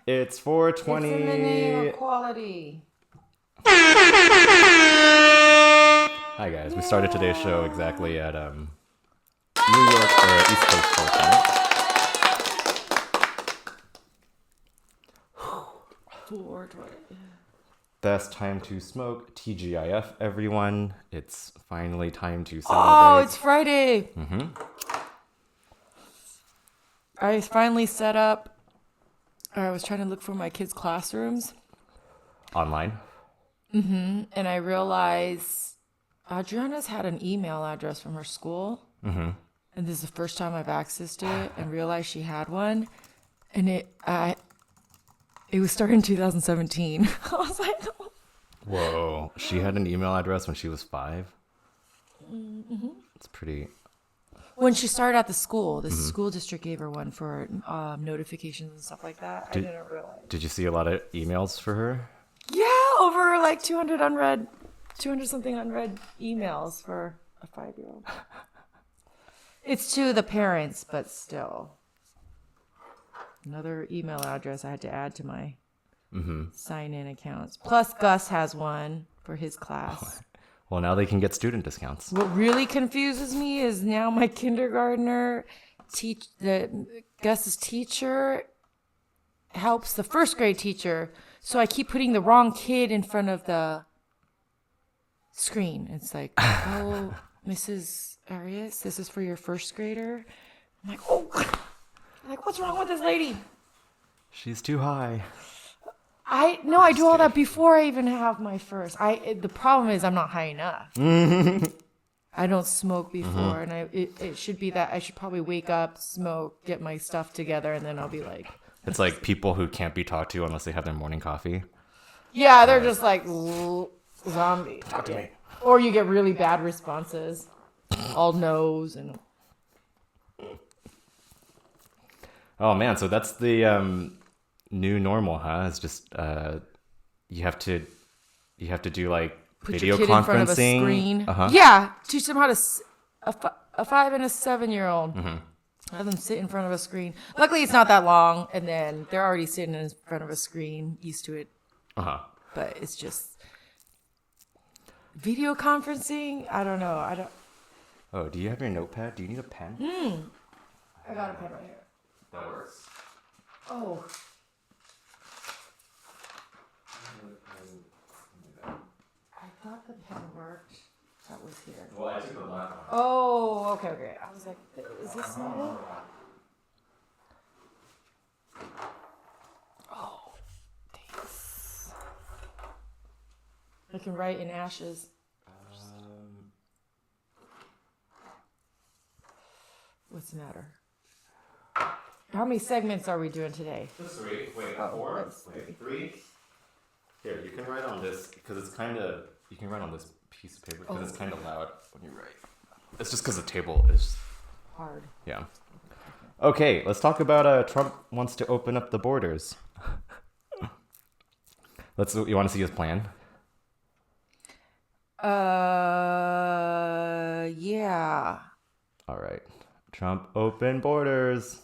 It's 4:20. It's in the name of quality. Hi guys, we started today's show exactly at New York or East Coast 420. Best time to smoke, TGIF everyone. It's finally time to celebrate. Oh, it's Friday. Mm-hmm. I finally set up. I was trying to look for my kids' classrooms. Online. Mm-hmm. And I realized Adriana's had an email address from her school. Mm-hmm. And this is the first time I've accessed it and realized she had one. And it was started in 2017. I was like, oh. Whoa. She had an email address when she was 5? Mm-hmm. It's pretty... When she started at the school, the school district gave her one for notifications and stuff like that. I didn't realize. Did you see a lot of emails for her? Yeah, over like 200 something unread emails for a 5-year-old. It's to the parents, but still. Another email address I had to add to my sign-in accounts. Plus, Gus has one for his class. Well, now they can get student discounts. What really confuses me is now my kindergartner, Gus's teacher helps the first grade teacher. So I keep putting the wrong kid in front of the screen. It's like, oh, Mrs. Arias, this is for your first grader. I'm like, oh, what's wrong with this lady? She's too high. I do all that before I even have my first. The problem is I'm not high enough. I don't smoke before, and it should be that I should probably wake up, smoke, get my stuff together, and then I'll be like. It's like people who can't be talked to unless they have their morning coffee. Yeah, they're just like zombie. Talk to me. Or you get really bad responses, all no's and. Oh man, so that's the new normal, huh? It's just you have to do like Put video your kid conferencing. in front of a screen. Uh-huh. Yeah, teach them how to a 5 and a 7-year-old. Have them sit in front of a screen. Luckily, it's not that long, and then they're already sitting in front of a screen, used to it. But it's just video conferencing. I don't know. Oh, do you have your notepad? Do you need a pen? I got a pen right here. That works. Oh. I thought the pen worked. That was here. Well, I took the left one. Oh, okay. I was like, is this not it? Oh, thanks. I can write in ashes. What's the matter? How many segments are we doing today? Just 3. Wait, Oh, 4? that's Wait, 3? Here, you can write on this because it's kind of. You can write on this piece of paper because it's kind of loud when you write. It's just because the table is hard. Yeah. Okay, let's talk about Trump wants to open up the borders. You want to see his plan? Yeah. All right. Trump open borders.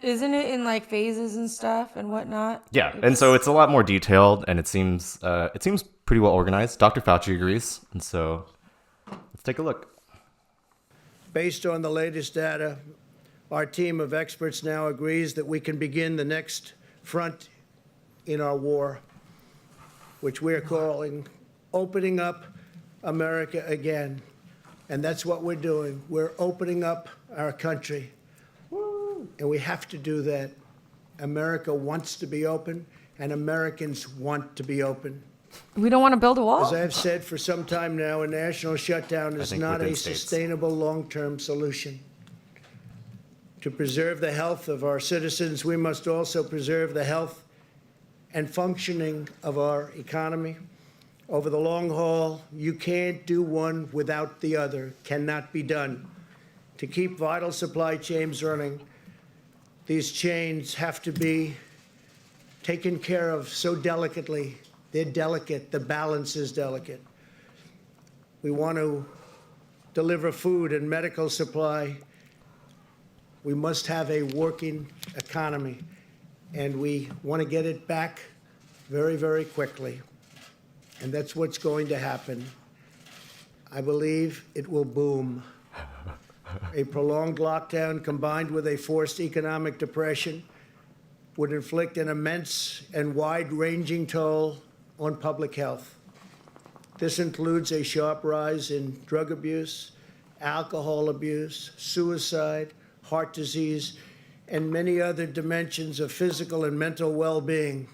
Isn't it in like phases and stuff and whatnot? Yeah, and so it's a lot more detailed, and it seems pretty well organized. Dr. Fauci agrees, and so let's take a look. Based on the latest data, our team of experts now agrees that we can begin the next front in our war, which we're calling opening up America again. And that's what we're doing. We're opening up our country. And we have to do that. America wants to be open, and Americans want to be open. We don't want to build a wall. As I have said for some time now, a national shutdown is not a sustainable long-term solution. To preserve the health of our citizens, we must also preserve the health and functioning of our economy. Over the long haul, you can't do one without the other. Cannot be done. To keep vital supply chains running, these chains have to be taken care of so delicately. They're delicate. The balance is delicate. We want to deliver food and medical supply. We must have a working economy. and we want to get it back very, very quickly. And that's what's going to happen. I believe it will boom. A prolonged lockdown combined with a forced economic depression would inflict an immense and wide-ranging toll on public health. This includes a sharp rise in drug abuse, alcohol abuse, suicide, heart disease, and many other dimensions of physical and mental well-being.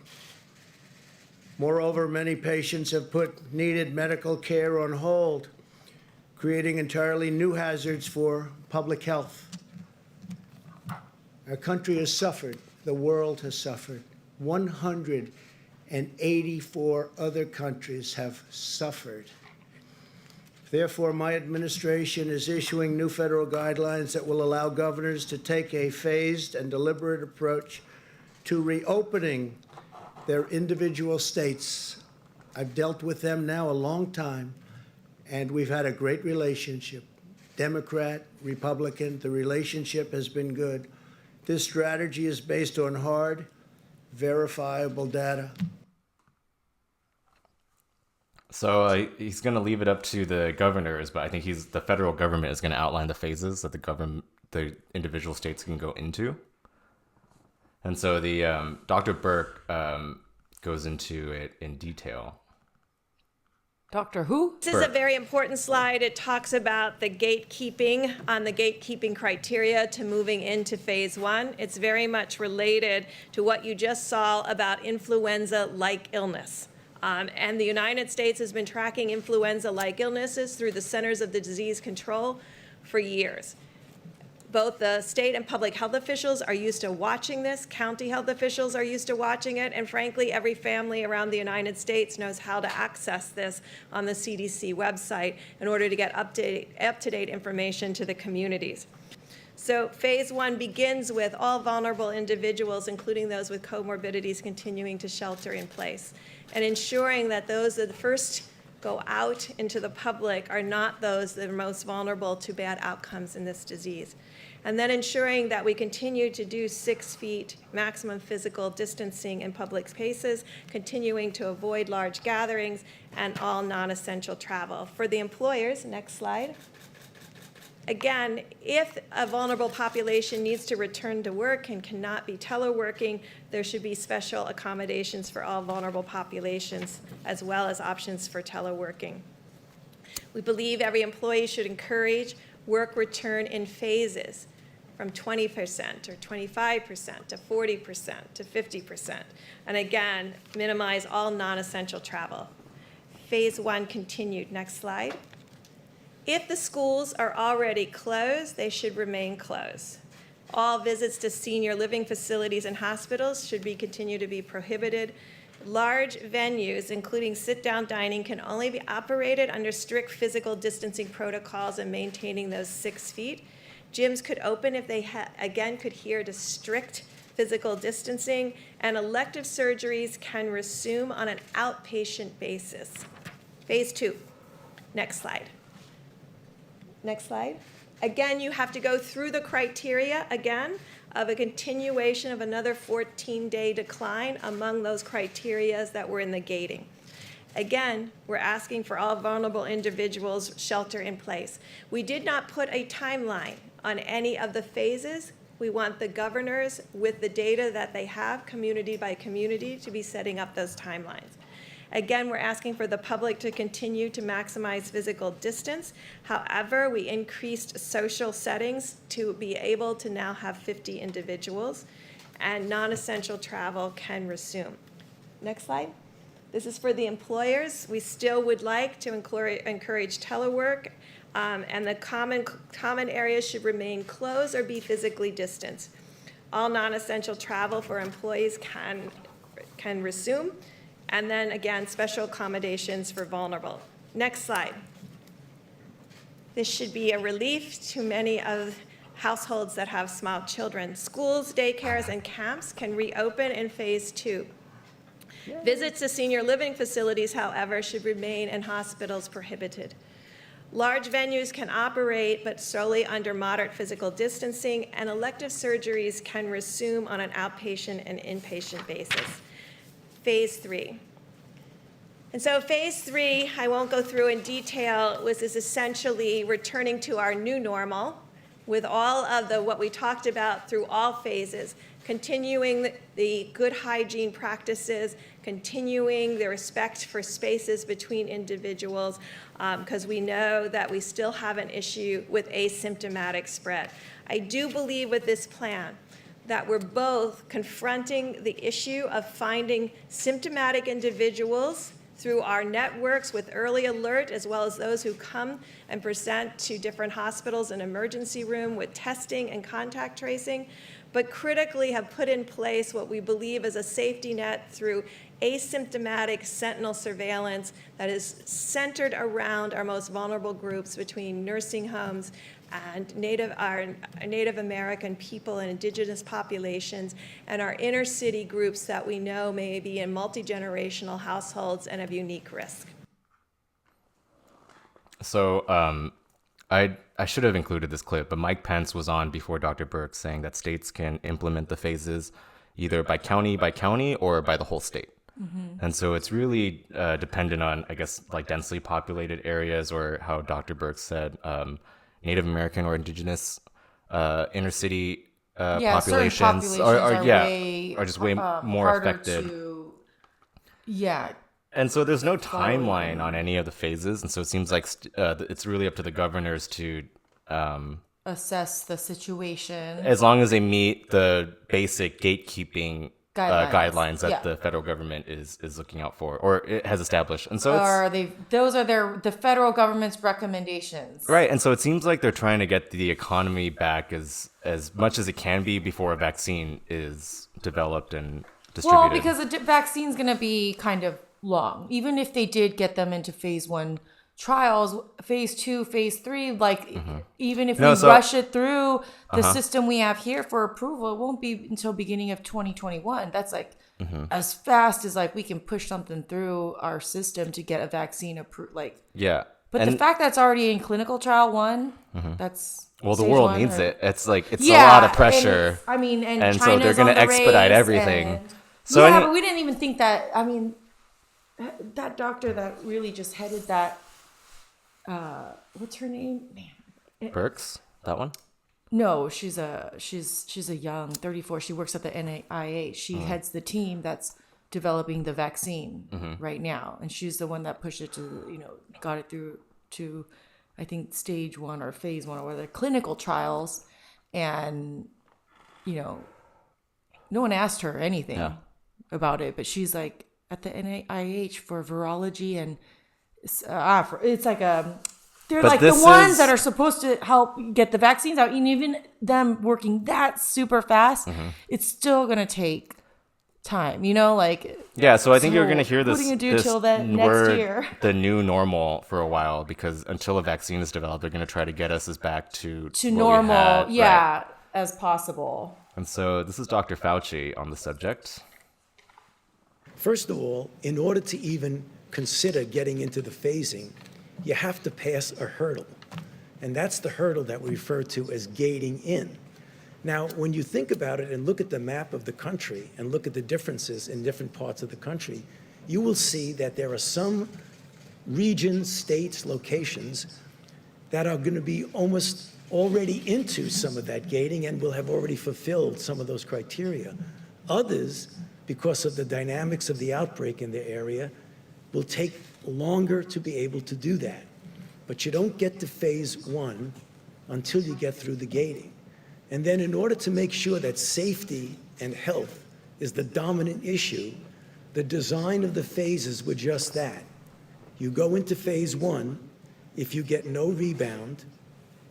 Moreover, many patients have put needed medical care on hold, creating entirely new hazards for public health. Our country has suffered. The world has suffered. 184 other countries have suffered. Therefore, my administration is issuing new federal guidelines that will allow governors to take a phased and deliberate approach to reopening their individual states. I've dealt with them now a long time, and we've had a great relationship. Democrat, Republican, the relationship has been good. This strategy is based on hard, verifiable data. So he's going to leave it up to the governors, but I think the federal government is going to outline the phases that the individual states can go into. And so the Dr. Burke goes into it in detail. Doctor who? This is a very important slide. It talks about the gatekeeping criteria to moving into phase one. It's very much related to what you just saw about influenza-like illness. And the United States has been tracking influenza-like illnesses through the Centers of Disease Control for years. Both the state and public health officials are used to watching this. County health officials are used to watching it. And frankly, every family around the United States knows how to access this on the CDC website in order to get up-to-date information to the communities. So phase one begins with all vulnerable individuals, including those with comorbidities, continuing to shelter in place, and ensuring that those that first go out into the public are not those that are most vulnerable to bad outcomes in this disease. And then ensuring that we continue to do 6 feet maximum physical distancing in public spaces, continuing to avoid large gatherings, and all non-essential travel. For the employers, next slide. Again, if a vulnerable population needs to return to work and cannot be teleworking, there should be special accommodations for all vulnerable populations, as well as options for teleworking. We believe every employee should encourage work return in phases from 20% or 25% to 40% to 50%. And again, minimize all non-essential travel. Phase one continued. Next slide. If the schools are already closed, they should remain closed. All visits to senior living facilities and hospitals should continue to be prohibited. Large venues, including sit-down dining, can only be operated under strict physical distancing protocols and maintaining those 6 feet. Gyms could open if they, again, could adhere to strict physical distancing, and elective surgeries can resume on an outpatient basis. Phase two. Next slide. Next slide. Again, you have to go through the criteria again of a continuation of another 14-day decline among those criteria that were in the gating. Again, we're asking for all vulnerable individuals shelter in place. We did not put a timeline on any of the phases. We want the governors, with the data that they have, community by community, to be setting up those timelines. Again, we're asking for the public to continue to maximize physical distance. However, we increased social settings to be able to now have 50 individuals, and non-essential travel can resume. Next slide. This is for the employers. We still would like to encourage telework, and the common areas should remain closed or be physically distanced. All non-essential travel for employees can resume. And then again, special accommodations for vulnerable. Next slide. This should be a relief to many of households that have small children. Schools, daycares, and camps can reopen in phase two. Yay. Visits to senior living facilities, however, should remain in hospitals prohibited. Large venues can operate, but solely under moderate physical distancing, and elective surgeries can resume on an outpatient and inpatient basis. Phase 3. And so phase 3, I won't go through in detail, is essentially returning to our new normal with all of what we talked about through all phases, continuing the good hygiene practices, continuing the respect for spaces between individuals, because we know that we still have an issue with asymptomatic spread. I do believe with this plan that we're both confronting the issue of finding symptomatic individuals through our networks with early alert, as well as those who come and present to different hospitals and emergency room with testing and contact tracing, but critically have put in place what we believe is a safety net through asymptomatic sentinel surveillance that is centered around our most vulnerable groups between nursing homes and our Native American people and indigenous populations, and our inner city groups that we know may be in multi-generational households and of unique risk. So I should have included this clip, but Mike Pence was on before Dr. Burke saying that states can implement the phases either by county or by the whole state. Mm-hmm. And so it's really dependent on, I guess, like densely populated areas, or how Dr. Burke said, Native American or indigenous inner city populations are just way more affected. And so there's no timeline on any of the phases, and so it seems like it's really up to the governors to assess the situation, as long as they meet the basic gatekeeping guidelines that the federal government is looking out for, or it has established. And so those are the federal government's recommendations, right? And so it seems like they're trying to get the economy back as much as it can be before a vaccine is developed and distributed. Well, because the vaccine's going to be kind of long, even if they did get them into phase 1 trials, phase 2, phase 3, even if we rush it through the system we have here for approval, it won't be until beginning of 2021. That's as fast as we can push something through our system to get a vaccine approved. But the fact that's already in clinical trial 1, that's the world needs it. It's a lot of pressure. And so they're going to expedite everything. But we didn't even think that. That doctor that really just headed that. What's her name? Man. Burks, that one? No, she's a young 34. She works at the NIH. She heads the team that's developing the vaccine right now, and she's the one that pushed it to got it through to I think stage 1 or phase 1 or the clinical trials, and no one asked her anything about it, but she's at the NIH for virology, and it's they're the ones that are supposed to help get the vaccines out, and even them working that super fast, it's still gonna take time, So I think you're gonna hear this. What are you gonna do till next year? The new normal for a while, because until a vaccine is developed, they're gonna try to get us back to normal, right, as possible. And so this is Dr. Fauci on the subject. First of all, in order to even consider getting into the phasing, you have to pass a hurdle. And that's the hurdle that we refer to as gating in. Now, when you think about it and look at the map of the country and look at the differences in different parts of the country, you will see that there are some regions, states, locations that are going to be almost already into some of that gating and will have already fulfilled some of those criteria. Others, because of the dynamics of the outbreak in the area, will take longer to be able to do that. But you don't get to phase 1 until you get through the gating. And then in order to make sure that safety and health is the dominant issue, the design of the phases were just that. You go into phase 1, if you get no rebound,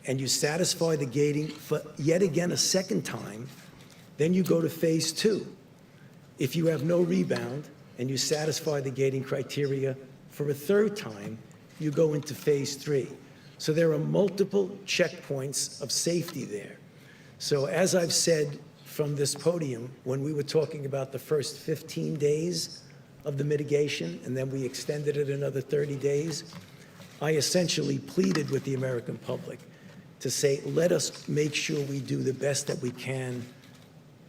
and you satisfy the gating for yet again a second time, then you go to phase 2. If you have no rebound and you satisfy the gating criteria for a third time, you go into phase 3. So there are multiple checkpoints of safety there. So as I've said from this podium, when we were talking about the first 15 days of the mitigation, and then we extended it another 30 days, I essentially pleaded with the American public to say, let us make sure we do the best that we can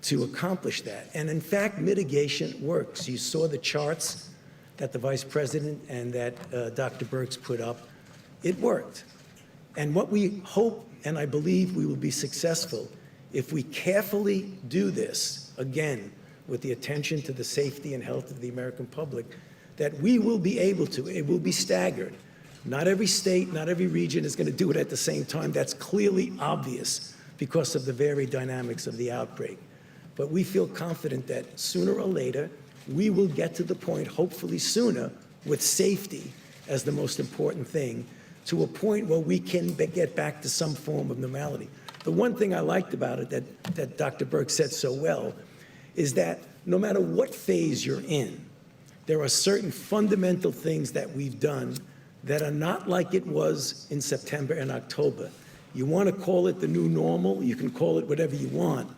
to accomplish that. And in fact, mitigation works. You saw the charts that the Vice President and that Dr. Birx put up. It worked. And what we hope, and I believe we will be successful, if we carefully do this, again, with the attention to the safety and health of the American public, that we will be able to, it will be staggered. Not every state, not every region is going to do it at the same time. That's clearly obvious because of the varied dynamics of the outbreak. But we feel confident that sooner or later, we will get to the point, hopefully sooner, with safety as the most important thing, to a point where we can get back to some form of normality. The one thing I liked about it that Dr. Birx said so well is that no matter what phase you're in, there are certain fundamental things that we've done that are not like it was in September and October. You want to call it the new normal, you can call it whatever you want.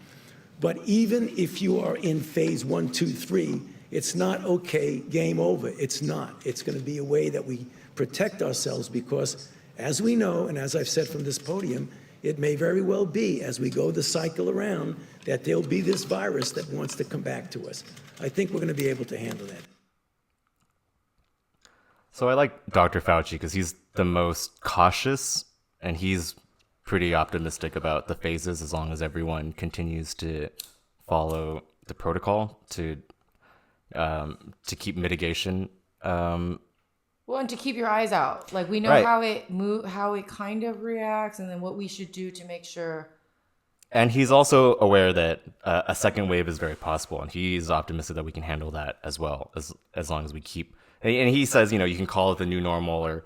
But even if you are in phase 1, 2, 3, it's not okay, game over. It's not. It's going to be a way that we protect ourselves because, as we know, and as I've said from this podium, it may very well be, as we go the cycle around, that there'll be this virus that wants to come back to us. I think we're going to be able to handle that. So I like Dr. Fauci because he's the most cautious, and he's pretty optimistic about the phases as long as everyone continues to follow the protocol to keep mitigation. Well, and to keep your eyes out. Like, we know Right. how it kind of reacts, and then what we should do to make sure. And he's also aware that a second wave is very possible, and he's optimistic that we can handle that as well, as long as we keep. And he says, you can call it the new normal or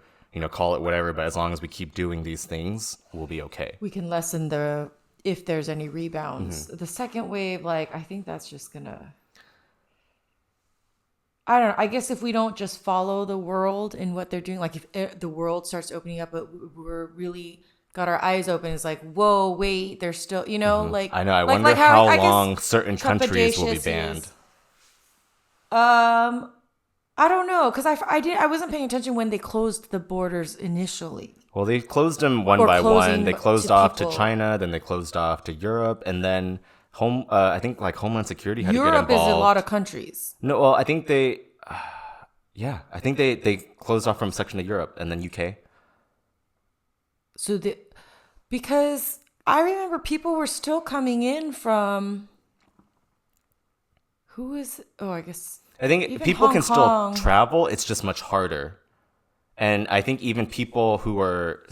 call it whatever, but as long as we keep doing these things, we'll be okay. We can lessen if there's any rebounds. The second wave, I think that's just gonna. I don't know. I guess if we don't just follow the world and what they're doing, if the world starts opening up, but we're really got our eyes open, it's like, whoa, wait, there's still, I know. I like wonder how how I guess long certain countries will be trepidatious banned. I don't know, because I wasn't paying attention when they closed the borders initially. Well, they closed them one Or by one. closing They closed to off people. to China, then they closed off to Europe, and then I think Homeland Security had to get Europe involved. is a lot of countries. No, well, I think they closed off from a section of Europe and then UK. So because I remember people were still coming in from I guess I think even people Hong can Kong. still travel. It's just much harder. And I think even people who were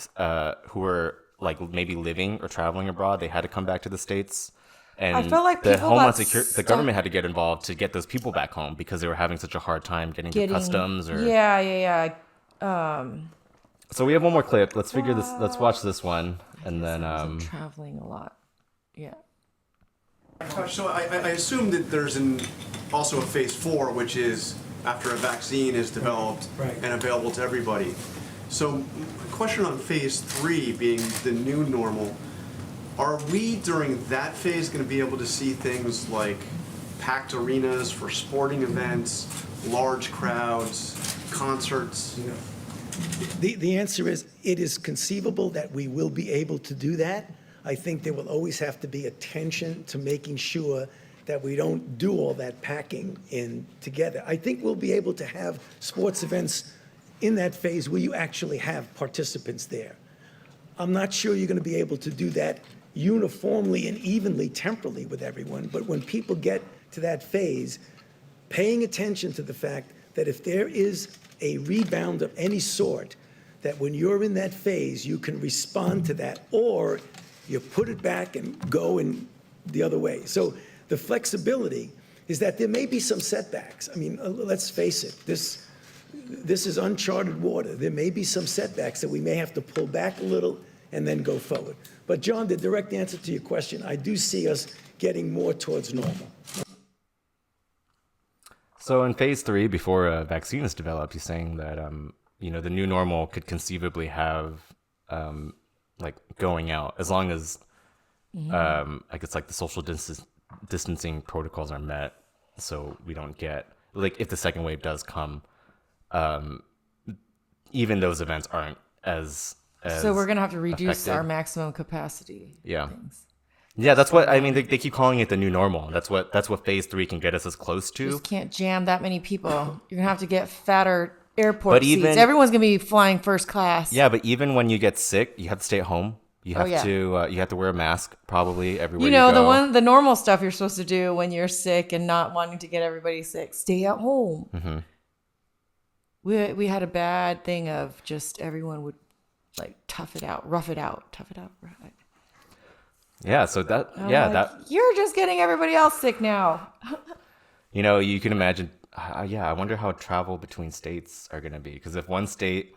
like maybe living or traveling abroad, they had to come back to the States. And I felt like the people Homeland got Security, the stuck- government had to get involved to get those people back home because they were having such a hard time getting to customs or. Yeah. So we have one more clip. Let's figure this. Let's watch this one, and then I'm traveling a lot. Yeah. So I assume that there's also a phase 4, which is after a vaccine is developed Right. and available to everybody. So a question on phase 3 being the new normal, are we during that phase going to be able to see things like packed arenas for sporting events, large crowds, concerts? The answer is, it is conceivable that we will be able to do that. I think there will always have to be attention to making sure that we don't do all that packing in together. I think we'll be able to have sports events in that phase where you actually have participants there. I'm not sure you're going to be able to do that uniformly and evenly temporally with everyone, but when people get to that phase, paying attention to the fact that if there is a rebound of any sort, that when you're in that phase, you can respond to that, or you put it back and go in the other way. So the flexibility is that there may be some setbacks. I mean, let's face it, this is uncharted water. There may be some setbacks that we may have to pull back a little and then go forward. But John, the direct answer to your question, I do see us getting more towards normal. So in phase 3, before a vaccine is developed, he's saying that the new normal could conceivably have going out as long as I guess the social distancing protocols are met, so we don't get if the second wave does come, even those events aren't as So we're gonna have to reduce our affected. maximum capacity. Yeah. Things. Yeah, that's what I mean. They keep calling it the new normal. That's what phase 3 can get us as close You to. just can't jam that many people. You're gonna have to get fatter airport But seats. even- Everyone's gonna be flying first class. Yeah, but even when you get sick, you have to stay at home. You have yeah. to you have to wear a mask probably everywhere You know, you go. the normal stuff you're supposed to do when you're sick and not wanting to get everybody sick. Stay at home. Mm-hmm. We had a bad thing of just everyone would like rough it out. Rough it out. Yeah, so that I'm yeah, like, that you're just getting everybody else sick now. you can imagine yeah, I wonder how travel between states are going to be because if one state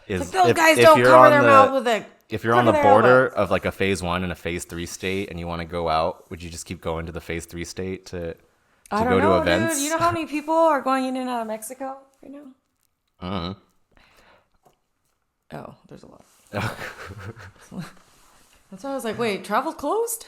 is Like those if, guys if don't you're cover on their the mouth with a. if you're on the cover their border elbows. of like a phase 1 and a phase 3 state and you want to go out, would you just keep going to the phase 3 state to I go don't know, to events? dude. You know how many people are going in and out of Mexico right now? Mhm. Oh, there's a lot. That's why I was like, wait, travel closed?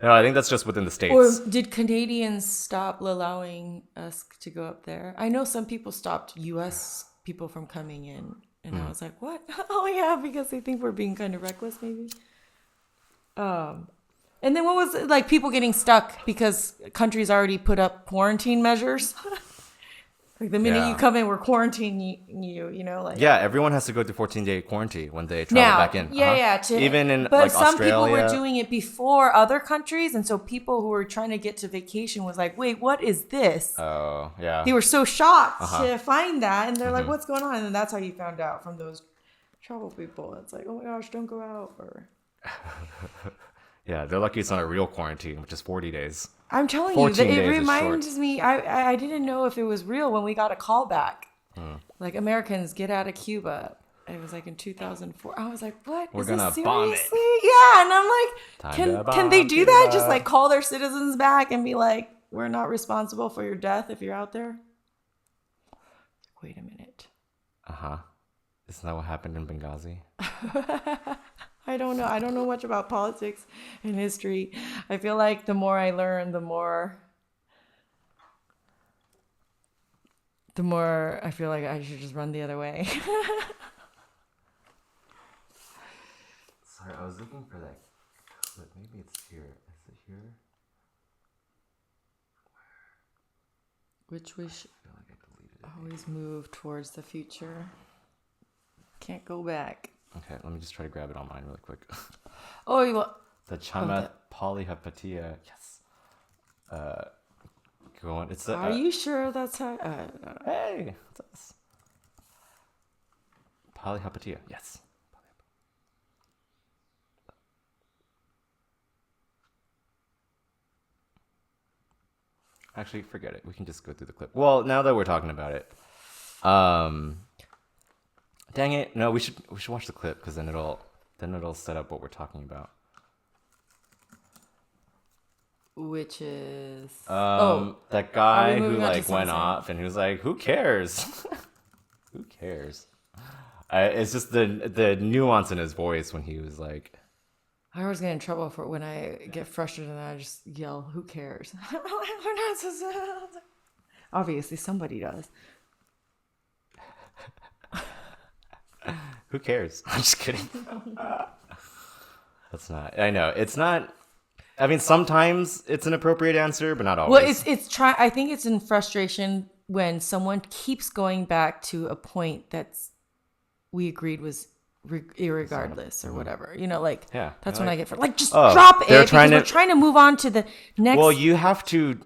No, I think that's just within the states. Or did Canadians stop allowing us to go up there? I know some people stopped U.S. people from coming in. And I was like, what? Oh, yeah, because they think we're being kind of reckless, maybe. And then what was it? Like people getting stuck because countries already put up quarantine measures? Like the minute Yeah. you come in, we're quarantining you, you know? Like Yeah, everyone has to go to 14-day quarantine when they travel now, back in. yeah. Even in but like some Australia. people were doing it before other countries, and so people who were trying to get to vacation was like, "Wait, what is this?" Oh, yeah. They were so shocked Uh-huh. to find that, and they're like, "What's going on?" And then that's how you found out from those travel people. It's like, "Oh my gosh, don't go out!" Or Yeah, they're lucky it's not a real quarantine, which is 40 days. I'm telling you, 14 it days is reminds me. I didn't know if it was real when we got a call back. Like Americans get out of Cuba. It was like in 2004. I was like, what? We're Is gonna this bomb it. seriously? Yeah, and I'm like, Time to can they bomb do that? Cuba. Just like call their citizens back and be like, we're not responsible for your death if you're out there. Wait a minute. Uh-huh. Isn't that what happened in Benghazi? I don't know. I don't know much about politics and history. I feel like the more I learn, the more I feel like I should just run the other way. Sorry, I was looking for that clip. Maybe it's here. Is it here? Which we should I feel like I deleted it. always move towards the future. Can't go back. Okay, let me just try to grab it on mine really quick. Oh, you will. The Chama polyhypatia. Yes. Go on. It's the. Are you sure that's how? Hey, it's us. Polyhypatia. Yes. Actually, forget it. We can just go through the clip. Well, now that we're talking about it, dang it! No, we should watch the clip because then it'll set up what we're talking about. Which is That guy Are we who moving on to like went something? off and he was like, "Who cares? Who cares?" It's just the nuance in his voice when he was like, I always get in trouble for when I get frustrated and I just yell, "Who cares?" We're not supposed to- Obviously, somebody does. "Who cares?" I'm just kidding. That's not. I know it's not. I mean, sometimes it's an appropriate answer, but not always. Well, it's try. I think it's in frustration when someone keeps going back to a point that's we agreed was irregardless or whatever. You know, like Yeah, that's you're when I like, get like just oh, drop it they're because trying we're to- trying to move on to the next. Well, you have to.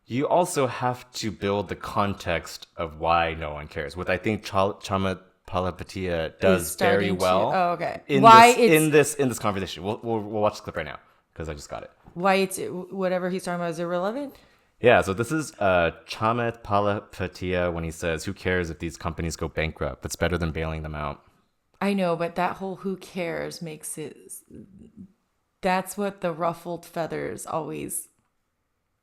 You also have to build the context of why no one cares. What I think Chama Palapatia does very starting to- well. oh, okay. In Why this it's- in this conversation, we'll watch the clip right now because I just got it. why it's whatever he's talking about is irrelevant. Yeah, so this is Chama Palapatia when he says, "Who cares if these companies go bankrupt? It's better than bailing them out." I know, but that whole "who cares" makes it. That's what the ruffled feathers always.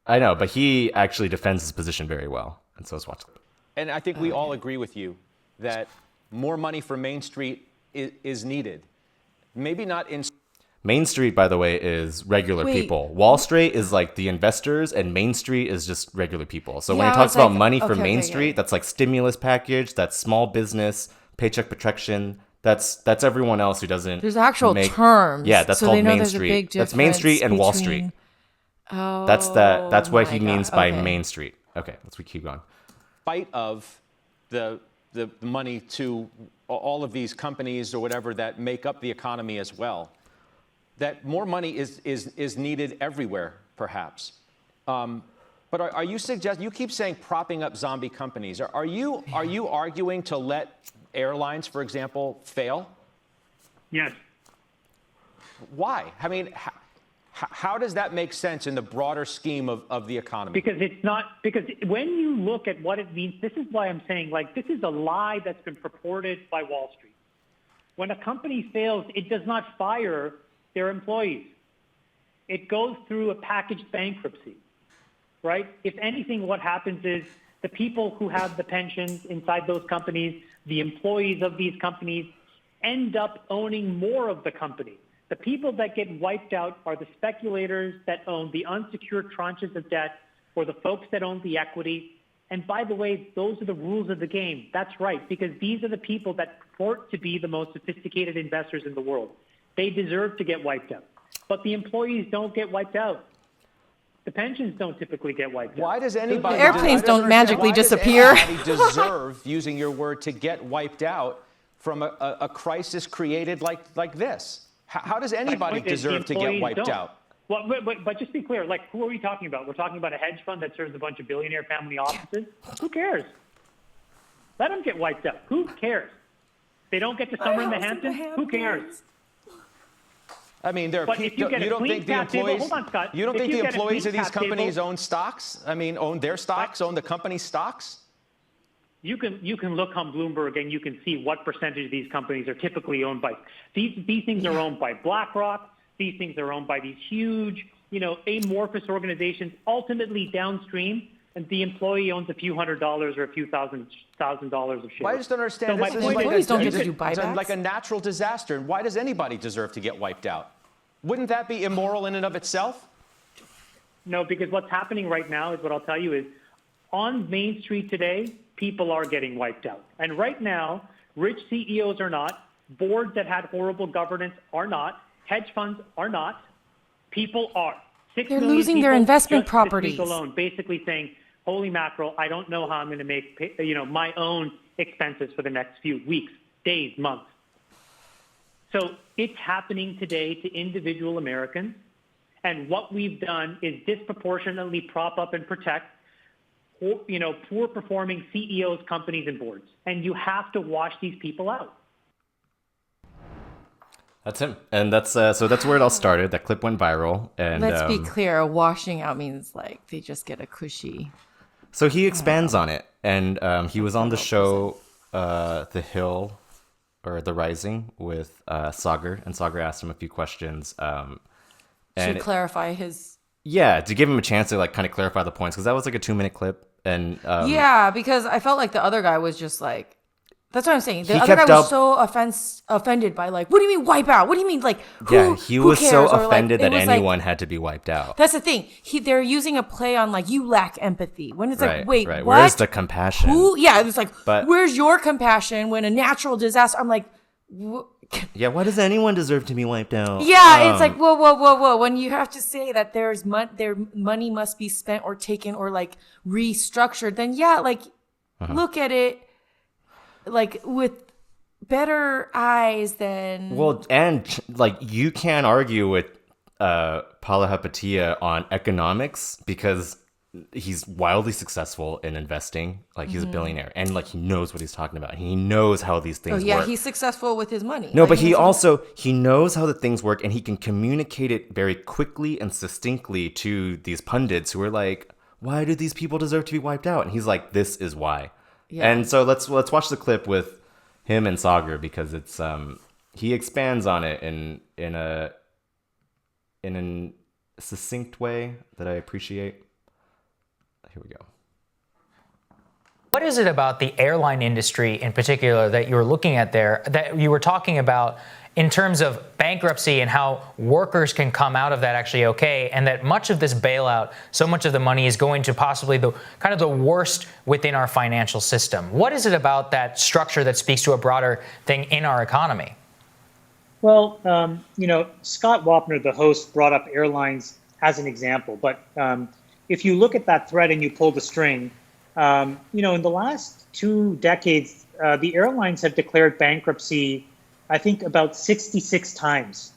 I know, but he actually defends his position very well, and so let's watch the clip. And I think we all agree with you that more money for Main Street is needed. Maybe not in. Main Street, by the way, is regular Wait. people. Wall Street is like the investors, and Main Street is just regular people. So when Yeah, he I talks was about like, money for okay, Main okay, Street, yeah. that's like stimulus package, that's small business, paycheck protection, That's everyone else who doesn't. There's actual make, terms. Yeah, that's so called they know Main there's a Street. big That's Main Street and Wall between- Street. Oh, That's what he my means God. by Okay. Main Street. Okay, let's keep going. Spite of the money to all of these companies or whatever that make up the economy as well, that more money is needed everywhere, perhaps. But are you suggesting, you keep saying propping up zombie companies. Are you arguing to let airlines, for example, fail? Yes. Why? I mean, how does that make sense in the broader scheme of the economy? Because it's not, because when you look at what it means, this is why I'm saying, like, this is a lie that's been purported by Wall Street. When a company fails, it does not fire their employees. It goes through a packaged bankruptcy, right? If anything, what happens is the people who have the pensions inside those companies, the employees of these companies, end up owning more of the company. The people that get wiped out are the speculators that own the unsecured tranches of debt or the folks that own the equity. And by the way, those are the rules of the game. That's right, because these are the people that purport to be the most sophisticated investors in the world. They deserve to get wiped out. But the employees don't get wiped out. The pensions don't typically get wiped out. Why does anybody? Airplanes I don't understand. magically Why does disappear. anybody deserve, using your word, to get wiped out from a crisis created like this? How does anybody point is the deserve to get employees wiped don't. out? Well, but just be clear, like, who are we talking about? We're talking about a hedge fund that serves a bunch of billionaire family offices? Who cares? Let them get wiped out. Who cares? They don't get to summer in the Hamptons? Who cares? I mean, there are But if you get a don't clean think the cap table- employees. hold on, Scott. You don't If think you the get a employees clean of these cap table- companies own stocks? I mean, own their stocks, own the company's stocks? You can look on Bloomberg and you can see what percentage of these companies are typically owned by. These things are owned by BlackRock. These things are owned by these huge, amorphous organizations. Ultimately, downstream, and the employee owns a few $100s or a few thousand dollars of shares. Well, I just don't understand. So my This is point like Employees a- don't get to it's do it's buybacks. like a natural disaster. And why does anybody deserve to get wiped out? Wouldn't that be immoral in and of itself? No, because what's happening right now is what I'll tell you is on Main Street today, people are getting wiped out. And right now, rich CEOs are not, boards that had horrible governance are not, hedge funds are not, people are. 6 They're million losing their people investment just this properties. week alone, basically saying, holy mackerel, I don't know how I'm going to make my own expenses for the next few weeks, days, months. So it's happening today to individual Americans. And what we've done is disproportionately prop up and protect, poor performing CEOs, companies, and boards. And you have to wash these people out. That's him, and that's where it all started. That clip went viral, and Let's be clear. Washing out means like they just get a cushy. so he expands on it, and he was on the show, The Hill, or The Rising, with Sagar, and Sagar asked him a few questions. To clarify his. Yeah, to give him a chance to like kind of clarify the points, because that was like a 2-minute clip, and Yeah, because I felt like the other guy was just like. That's what I'm saying. The He other guy kept was up- so offended by like, what do you mean wipe out? What do you mean like? Who, yeah, he who was so cares? Or, like, offended it that was, like- anyone had to be wiped out. That's the thing. They're using a play on like you lack empathy. When it's Right, like, wait, right. what? Where's the compassion? Who? Yeah, it's like, But- where's your compassion when a natural disaster? I'm like, Yeah, why does anyone deserve to be wiped out? yeah, it's like whoa. When you have to say that their money must be spent or taken or like restructured, then yeah, like look at it like with better eyes than Well, and like you can't argue with Palihapitiya on economics because he's wildly successful in investing. Like he's a billionaire, and like he knows what he's talking about. He knows how these Oh things yeah, work. he's successful with his money. No, Like, but he knows how- also he knows how the things work, and he can communicate it very quickly and succinctly to these pundits who are like, "Why do these people deserve to be wiped out?" And he's like, "This is why." Yeah. And so let's watch the clip with him and Sagar, because it's he expands on it in a succinct way that I appreciate. Here we go. What is it about the airline industry in particular that you're looking at there that you were talking about in terms of bankruptcy and how workers can come out of that actually okay, and that much of this bailout, so much of the money is going to possibly the kind of the worst within our financial system. What is it about that structure that speaks to a broader thing in our economy? Well, Scott Wapner, the host, brought up airlines as an example. But if you look at that thread and you pull the string, in the last 2 decades, the airlines have declared bankruptcy, I think, about 66 times.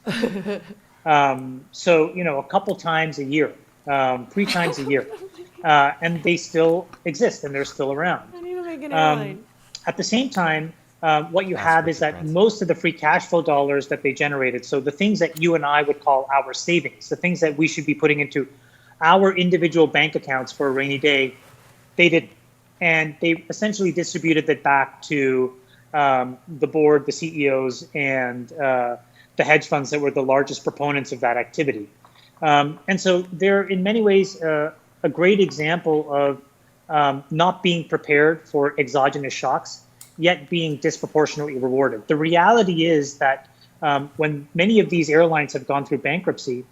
So, a couple times a year, 3 times a year. And they still exist and they're still around. I need to make an airline. At the same time, what you have is that most of the free cash flow dollars that they generated, so the things that you and I would call our savings, the things that we should be putting into our individual bank accounts for a rainy day, they didn't. And they essentially distributed that back to the board, the CEOs, and the hedge funds that were the largest proponents of that activity. And so they're in many ways a great example of not being prepared for exogenous shocks, yet being disproportionately rewarded. The reality is that when many of these airlines have gone through bankruptcy,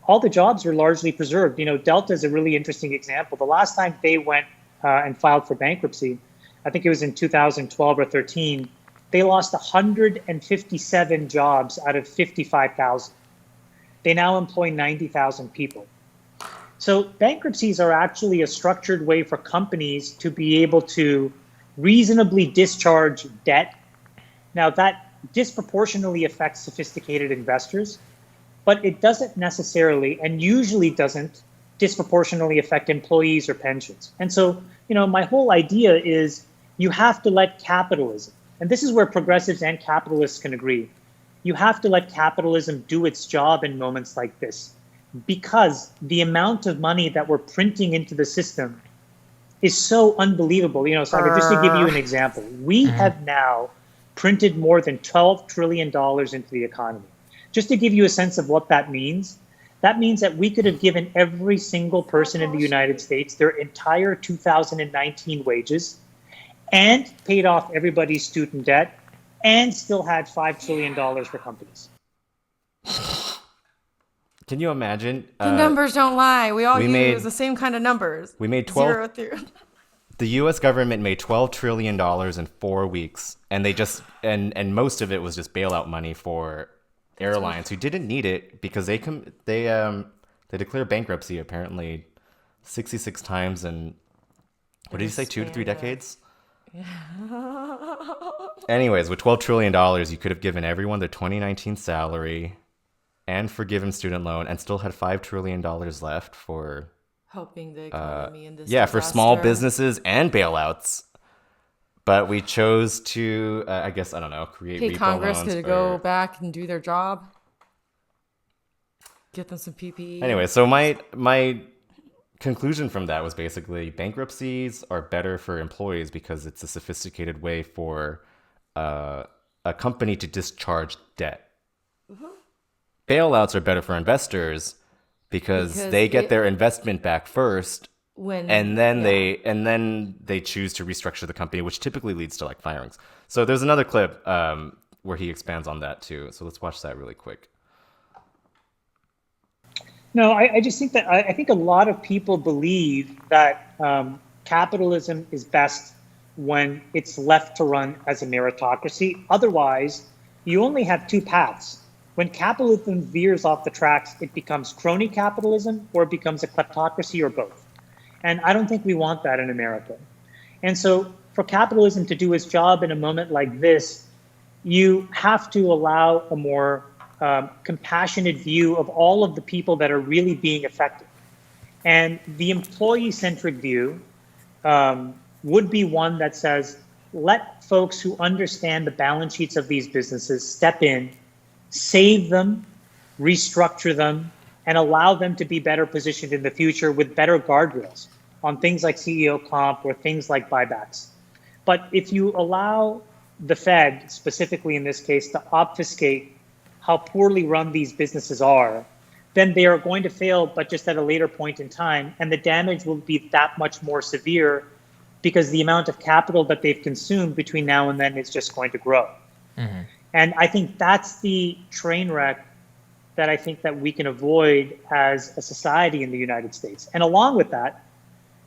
all the jobs are largely preserved. Delta is a really interesting example. The last time they went and filed for bankruptcy, I think it was in 2012 or 13, they lost 157 jobs out of 55,000. They now employ 90,000 people. So bankruptcies are actually a structured way for companies to be able to reasonably discharge debt. Now, that disproportionately affects sophisticated investors, but it doesn't necessarily, and usually doesn't, disproportionately affect employees or pensions. And so, my whole idea is you have to let capitalism, and this is where progressives and capitalists can agree, you have to let capitalism do its job in moments like this, because the amount of money that we're printing into the system is so unbelievable. So just to give you an example, we have now printed more than $12 trillion into the economy. Just to give you a sense of what that means that we could have given every single person in the United States their entire 2019 wages and paid off everybody's student debt and still had $5 trillion for companies. Can you imagine? The numbers don't lie. We all use the same kind of numbers. We made 12. The U.S. government made $12 trillion in 4 weeks, and they just and most of it was just bailout money for airlines who didn't need it because they declared bankruptcy apparently 66 times in what did you say 2 to 3 decades? Yeah. Anyways, with $12 trillion, you could have given everyone their 2019 salary and forgiven student loan and still had $5 trillion left for helping the economy in this for small businesses and bailouts. But we chose to, create pay repo Congress loans to go back and do their job. Get them some PPE. Anyway, so my conclusion from that was basically bankruptcies are better for employees because it's a sophisticated way for a company to discharge debt. Mm-hmm. Bailouts are better for investors because they get their investment back first. And then they choose to restructure the company, which typically leads to like firings. So there's another clip where he expands on that too. So let's watch that really quick. No, I just think that I think a lot of people believe that capitalism is best when it's left to run as a meritocracy. Otherwise, you only have 2 paths. When capitalism veers off the tracks, it becomes crony capitalism or it becomes a kleptocracy or both. And I don't think we want that in America. And so for capitalism to do its job in a moment like this, you have to allow a more compassionate view of all of the people that are really being affected. And the employee-centric view would be one that says, let folks who understand the balance sheets of these businesses step in, save them, restructure them, and allow them to be better positioned in the future with better guardrails on things like CEO comp or things like buybacks. But if you allow the Fed, specifically in this case, to obfuscate how poorly run these businesses are, then they are going to fail, but just at a later point in time. And the damage will be that much more severe because the amount of capital that they've consumed between now and then is just going to grow. Mm-hmm. And I think that's the train wreck that I think that we can avoid as a society in the United States. And along with that,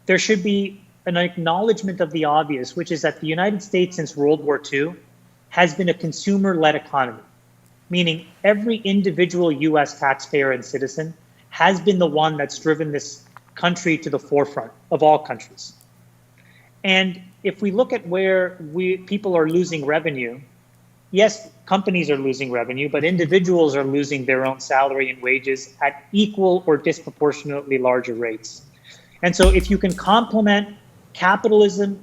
there should be an acknowledgement of the obvious, which is that the United States since World War II has been a consumer-led economy, meaning every individual US taxpayer and citizen has been the one that's driven this country to the forefront of all countries. And if we look at where people are losing revenue, yes, companies are losing revenue, but individuals are losing their own salary and wages at equal or disproportionately larger rates. And so if you can complement capitalism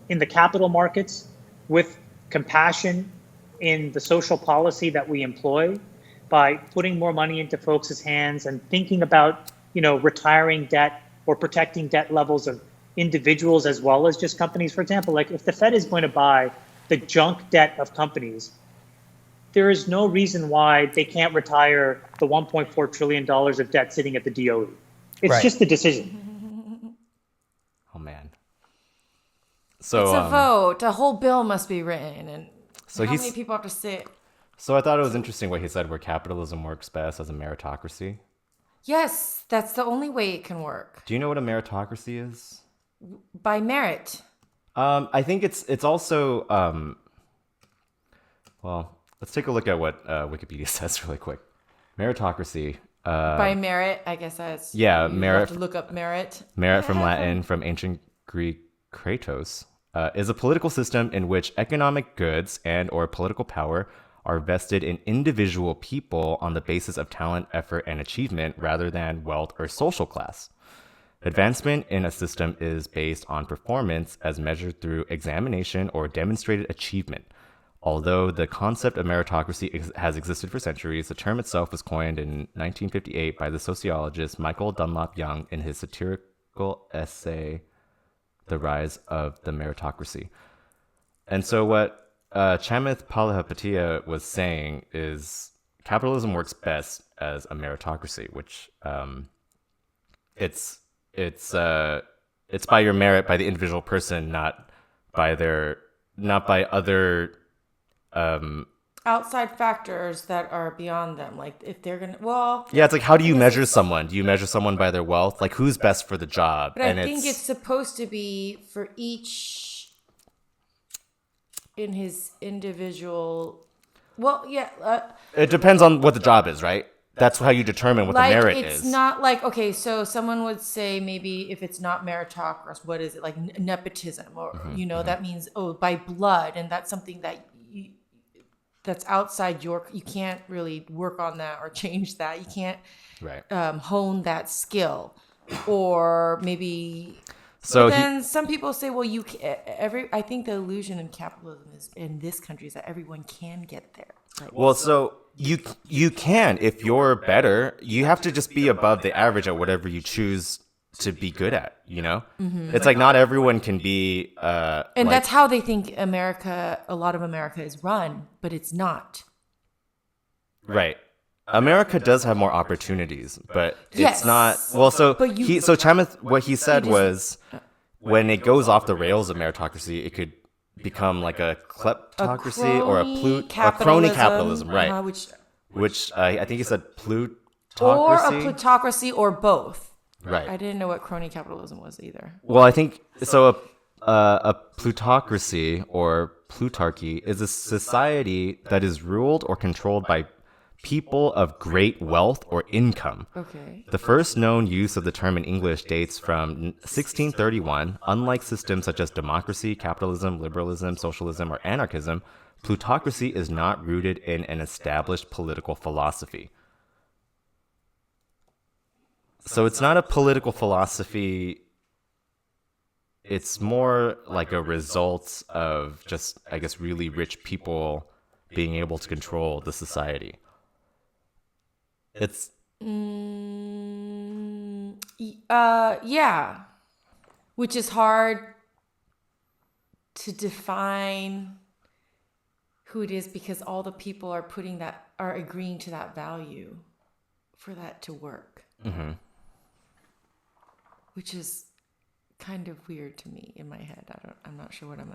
in the capital markets with compassion in the social policy that we employ, by putting more money into folks' hands and thinking about, retiring debt or protecting debt levels of individuals as well as just companies. For example, like if the Fed is going to buy the junk debt of companies, there is no reason why they can't retire the $1.4 trillion of debt sitting at the DOE. It's just a decision. Oh, man. So it's a vote. A whole bill must be written. And so how many people have to sit? So I thought it was interesting what he said, where capitalism works best as a meritocracy. Yes, that's the only way it can work. Do you know what a meritocracy is? By merit. I think it's also, well, let's take a look at what Wikipedia says really quick. Meritocracy. By merit, I guess that's... Yeah, you merit. have to look up merit. Merit from Latin, from ancient Greek kratos, is a political system in which economic goods and or political power are vested in individual people on the basis of talent, effort, and achievement rather than wealth or social class. Advancement in a system is based on performance as measured through examination or demonstrated achievement. Although the concept of meritocracy has existed for centuries, the term itself was coined in 1958 by the sociologist Michael Dunlop Young in his satirical essay, The Rise of the Meritocracy. And so what Chamath Palihapitiya was saying is capitalism works best as a meritocracy, which it's by your merit, by the individual person, not by other outside factors that are beyond them. Like if they're gonna, yeah, it's like, how do you measure someone? Do you measure someone by their wealth? Like, who's best for the job? But I think it's supposed to be for each in his individual. Well, yeah. It depends on what the job is, right? That's how you determine what the merit is. It's not like, okay, so someone would say maybe if it's not meritocracy, what is it? Like nepotism, or, that means, by blood. And that's something that that's outside you can't really work on that or change that. You can't hone that skill, or maybe. So then some people say, well, I think the illusion in capitalism is in this country is that everyone can get there. Like, well, so you can, if you're better. You have to just be above the average at whatever you choose to be good at, It's like not everyone can be and that's how they think a lot of America is run, but it's not. Right. America does have more opportunities, but it's not. Well, so Chamath, what he said was, when it goes off the rails of meritocracy, it could become like a kleptocracy or a crony capitalism, right? Which I think he said plutocracy. Or a plutocracy, or both. Right. I didn't know what crony capitalism was either. Well, I think so. A plutocracy or plutarchy is a society that is ruled or controlled by people of great wealth or income. Okay. The first known use of the term in English dates from 1631. Unlike systems such as democracy, capitalism, liberalism, socialism, or anarchism, plutocracy is not rooted in an established political philosophy. So it's not a political philosophy. It's more like a result of just, I guess, really rich people being able to control the society. It's yeah, which is hard to define who it is, because all the people are agreeing to that value for that to work. Mm-hmm. Which is kind of weird to me in my head. I'm not sure what I'm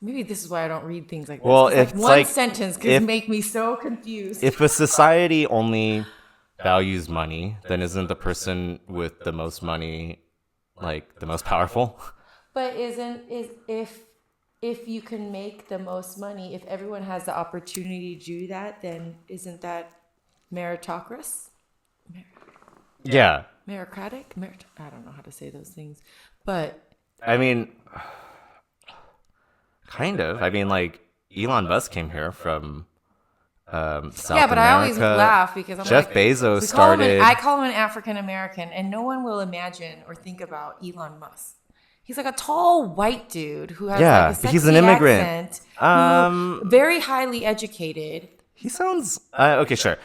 Maybe this is why I don't read things like this. Well, 'Cause, if one like sentence could if- make me so confused. if a society only values money, then isn't the person with the most money like the most powerful? But if you can make the most money, if everyone has the opportunity to do that, then isn't that meritocracy? Yeah. Meritocratic? I don't know how to say those things. But I mean, kind of. I mean, like Elon Musk came here from South yeah, but America. I always laugh because I'm Jeff like, Bezos we call him started. I call him an African American, and no one will imagine or think about Elon Musk. He's like a tall white dude who has Yeah, like a sexy he's an immigrant. accent, who, very highly educated. He sounds okay. Sure.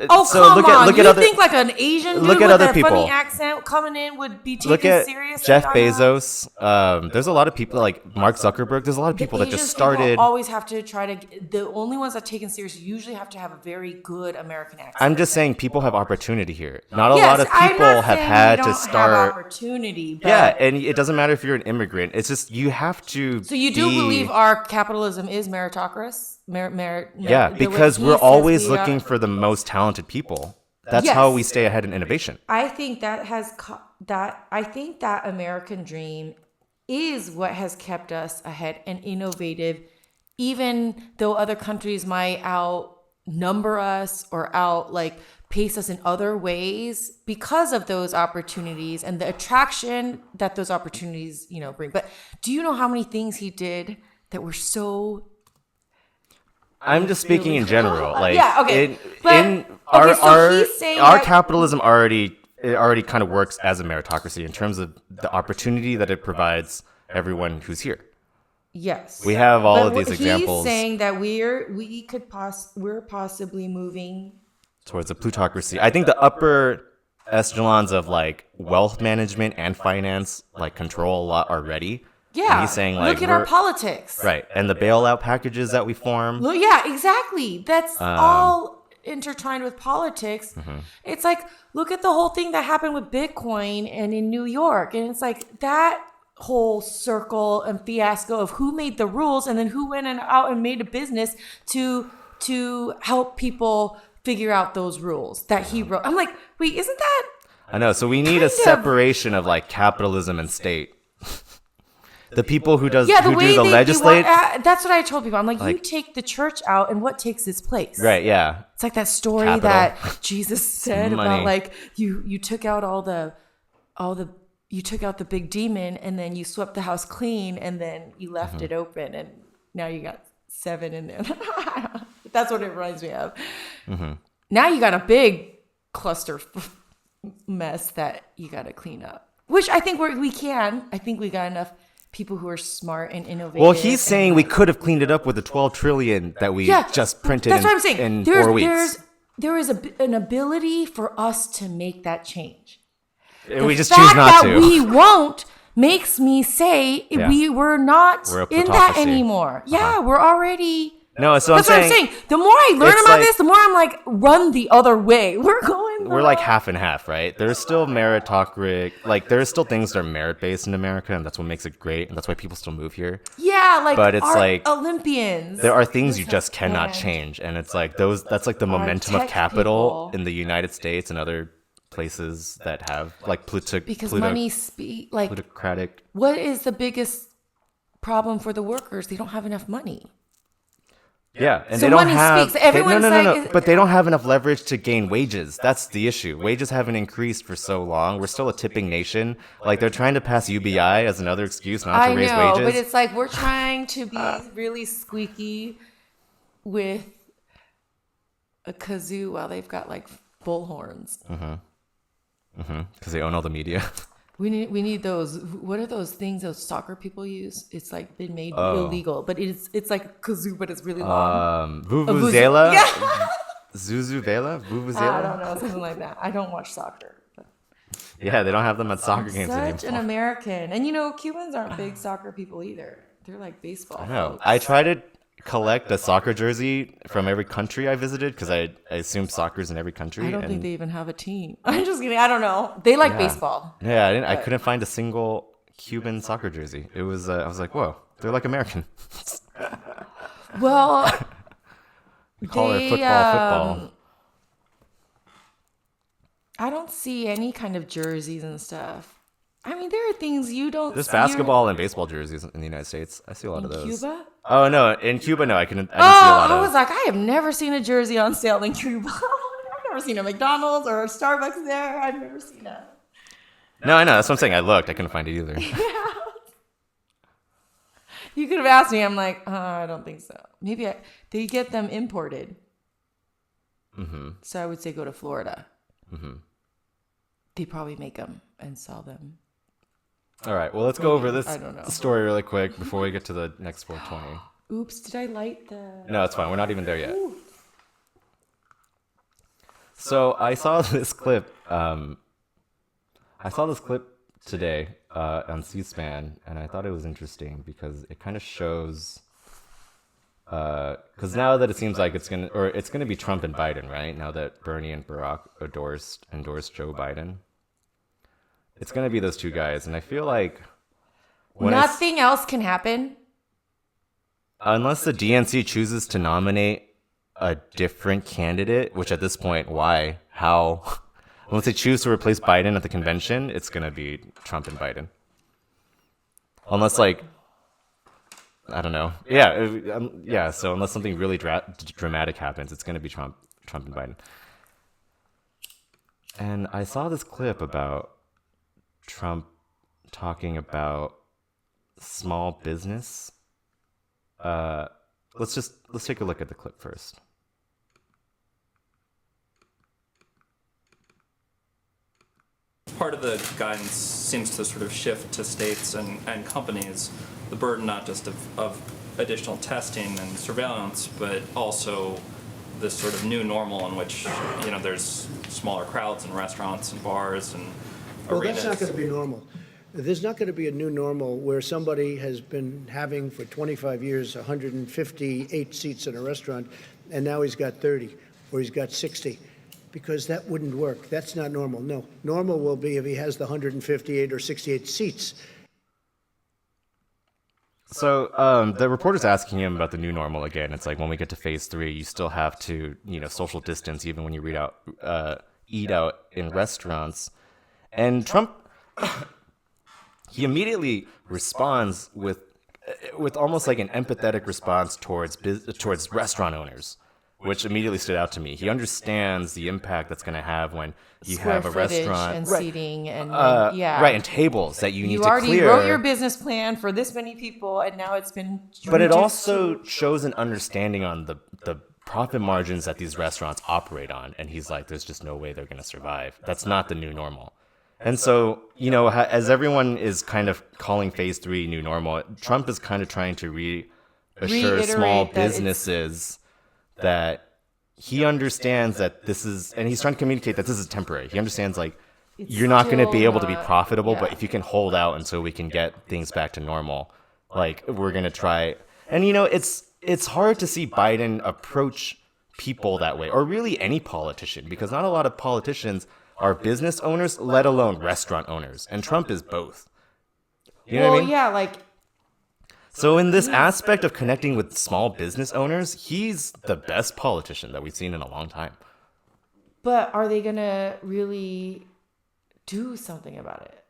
Oh, so come look on! At, look You at other. think like an Asian dude look at with other a people. funny accent coming in would be taken Look at seriously? Jeff on Bezos. There's a lot of people like Mark Zuckerberg. There's a lot of people that Asian just people started. always have to try to. The only ones that are taken seriously usually have to have a very good American accent. I'm just saying people have opportunity here. Not a Yes, lot of I'm people not have saying had we to don't start. Have opportunity. But Yeah, and it doesn't matter if you're an immigrant. It's just you have to. So you do believe our capitalism is meritocracy? Yeah, the way because he we're says always we looking are. for the most talented people. That's Yes. how we stay ahead in innovation. I think that I think that American dream is what has kept us ahead and innovative, even though other countries might outnumber us or pace us in other ways because of those opportunities and the attraction that those opportunities, bring. But do you know how many things he did that were so I'm just speaking in general. Like, yeah, okay. He's saying our that- capitalism already kind of works as a meritocracy in terms of the opportunity that it provides everyone who's here. Yes. We have all But of these examples He's saying that we're possibly moving towards a plutocracy. I think the upper echelons of like wealth management and finance like control a lot already. Yeah. And he's saying like look at our politics. right, and the bailout packages that we form. Well, yeah, exactly. That's all intertwined with politics. Mm-hmm. It's like, look at the whole thing that happened with Bitcoin and in New York. And it's like that whole circle and fiasco of who made the rules and then who went out and made a business to help people figure out those rules that he wrote. I'm like, wait, isn't that? I know. So we need a separation of like capitalism and state. The people who do the legislate. That's what I told people. I'm like, you take the church out, and what takes its place? Right. Yeah. It's like that story Capital. that Jesus said Money. about like you took out you took out the big demon, and then you swept the house clean, and then you left it open, and now you got 7 in there. That's what it reminds me of. Mm-hmm. Now you got a big cluster mess that you got to clean up, which I think we can. I think we got enough people who are smart and innovative. Well, he's saying we could have cleaned it up with the 12 trillion that we just printed that's what I'm saying. in 4 weeks. There is an ability for us to make that change. And we The just fact choose not that to. we won't makes me say Yeah. we're not We're a in that plutocracy. anymore. Yeah, we're already. No, so That's I'm what saying, I'm saying. The more I learn it's about like- this, the more I'm like, run the other way. We're going. we're like half and half, right? There's still meritocratic, like there's still things that are merit based in America, and that's what makes it great, and that's why people still move here. Yeah, like But it's our like- Olympians. There are things you just And cannot change, and it's like that's like the momentum of tech capital people. in the United States and other places that have like because money like plutocratic. what is the biggest problem for the workers? They don't have enough money. Yeah, and So they don't money have. speaks. Everyone's no, like- but they don't have enough leverage to gain wages. That's the issue. Wages haven't increased for so long. We're still a tipping nation. Like they're trying to pass UBI as another excuse not to I raise know, wages. but it's like we're trying to be really squeaky with a kazoo while they've got like bullhorns. Because they own all the media. We need those. What are those things those soccer people use? It's like been made Oh. illegal, but it's like a kazoo, but it's really long. Vuvuzela? Yeah. Zuzuvela? I Vuvuzela? don't know, something like that. I don't watch soccer. But Yeah, they don't have them at soccer games such an anymore. American, and Cubans aren't big soccer people either. They're like baseball. No, folks. I try to collect a soccer jersey from every country I visited because I assume soccer's in every country. I don't and think they even have a team. I'm just kidding. I don't know. They like baseball. Yeah, I couldn't find a single Cuban soccer jersey. It was I was like, whoa, they're like American. Well, Call her they, football. I don't see any kind of jerseys and stuff. I mean, there are things you don't There's see basketball and baseball jerseys in the United States. I see a lot in of those. Cuba. Oh no, in Cuba, no, I didn't see a Oh, lot I of. was like, I have never seen a jersey on sale in Cuba. I've never seen a McDonald's or a Starbucks there. I've never seen a. No, I know. That's what I'm saying. I looked. I couldn't find it either. You could have asked me. I'm like, I don't think so. Maybe they get them imported. Mm-hmm. So I would say go to Florida. Mm-hmm. They probably make them and sell them. All right. Well, let's go over this I don't know. story really quick before we get to the next 420. Oops, did I light the... No, it's fine. We're not even there yet. So I saw this clip. I saw this clip today on C-SPAN, and I thought it was interesting because it kind of shows. Because now that it seems like it's gonna be Trump and Biden, right? Now that Bernie and Barack endorsed Joe Biden, it's gonna be those two guys, and I feel like nothing else can happen unless the DNC chooses to nominate a different candidate. Which at this point, why? How? Once they choose to replace Biden at the convention, it's gonna be Trump and Biden. Unless like. I don't know. Yeah. So unless something really dramatic happens, it's going to be Trump and Biden. And I saw this clip about Trump talking about small business. Let's take a look at the clip first. Part of the guidance seems to sort of shift to states and companies the burden not just of additional testing and surveillance, but also this sort of new normal in which, there's smaller crowds in restaurants and bars and arenas. That's not going to be normal. There's not going to be a new normal where somebody has been having for 25 years 158 seats in a restaurant, and now he's got 30 or he's got 60. Because that wouldn't work. That's not normal. No. Normal will be if he has the 158 or 68 seats. So the reporter's asking him about the new normal again. It's like when we get to phase 3, you still have to, social distance even when you eat out in restaurants. And Trump, he immediately responds with almost like an empathetic response towards restaurant owners. Which immediately stood out to me. He understands the impact that's going to have when you have a restaurant and seating and right, and tables that you need to clear. You already wrote your business plan for this many people, and now it's been. But it also shows an understanding on the profit margins that these restaurants operate on, and he's like, "There's just no way they're going to survive. That's not the new normal." And so, as everyone is kind of calling phase 3 new normal, Trump is kind of trying to reassure small businesses that he understands that this is, and he's trying to communicate that this is temporary. He understands you're not going to be able to be profitable, but if you can hold out until we can get things back to normal, we're going to try. And it's hard to see Biden approach people that way, or really any politician, because not a lot of politicians are business owners, let alone restaurant owners, and Trump is both. You know what I mean? Yeah, So in this aspect of connecting with small business owners, he's the best politician that we've seen in a long time. But are they going to really do something about it?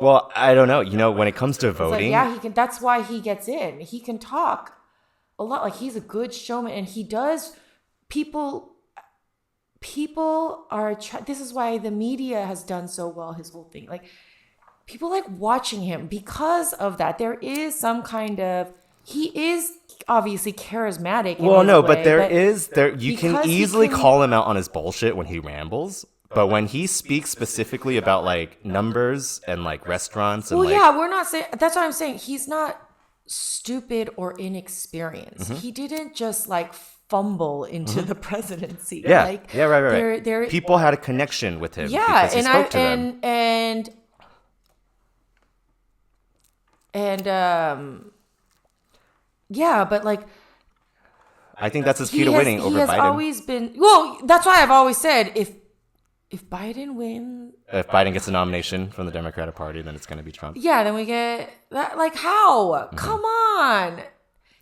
Well, I don't know. When it comes to voting... he can. That's why he gets in. He can talk a lot. He's a good showman, and he does... People are... This is why the media has done so well, his whole thing. People like watching him because of that. There is some kind of, he is obviously charismatic. Well, no, but you can easily call him out on his bullshit when he rambles. But when he speaks specifically about numbers and restaurants and we're not saying, that's what I'm saying. He's not stupid or inexperienced. Mm-hmm. He didn't just fumble into the presidency. Yeah, right. People had a connection with him. Yeah, because he spoke to them. But I think that's his key to winning over Biden. He has always been, that's why I've always said if Biden wins, if Biden gets a nomination from the Democratic Party, then it's going to be Trump. Yeah, then we get that. How? Mm-hmm. Come on.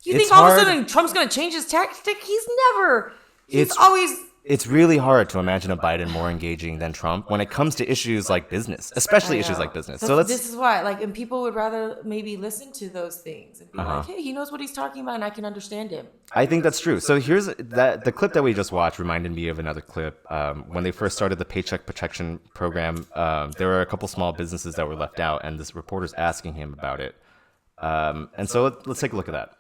You It's think all of a hard. sudden Trump's going to change his tactic? He's never. He's It's- always. It's really hard to imagine a Biden more engaging than Trump when it comes to issues like business, especially issues like business. So This is why, like, and people would rather maybe listen to those things and be like, hey, he knows what he's talking about and I can understand him. I think that's true. So here's the clip that we just watched reminded me of another clip. When they first started the Paycheck Protection Program, there were a couple small businesses that were left out, and this reporter's asking him about it. And so let's take a look at that.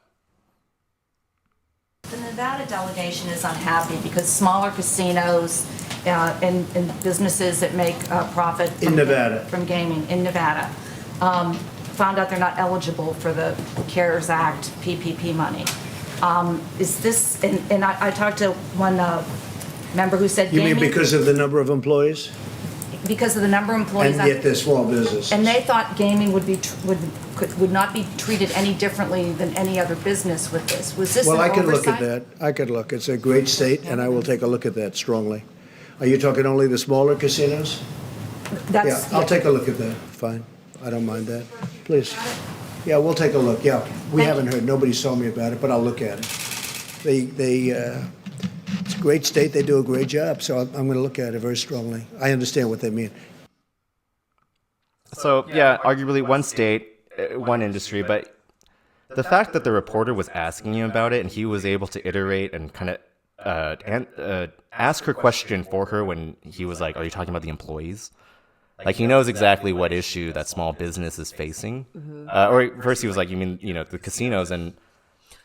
The Nevada delegation is unhappy because smaller casinos and businesses that make profit from gaming in Nevada found out they're not eligible for the CARES Act PPP money. Is this, and I talked to one member who said You gaming. mean because of the number of employees? Because of the number of employees. And yet they're small businesses. And they thought gaming would not be treated any differently than any other business with this. Was this Well, an I can look at oversight? that. I could look. It's a great state, and I will take a look at that strongly. Are you talking only the smaller casinos? Yeah, I'll take a look at that. Fine. I don't mind that. Please. Yeah, we'll take a look. Yeah, we haven't heard. Nobody's told me about it, but I'll look at it. It's a great state. They do a great job, so I'm going to look at it very strongly. I understand what they mean. So yeah, arguably one state, one industry, but the fact that the reporter was asking him about it and he was able to iterate and kind of ask her question for her when he was like, "Are you talking about the employees?" Like he knows exactly what issue that small business is facing. Or first he was like, "You mean the casinos?" And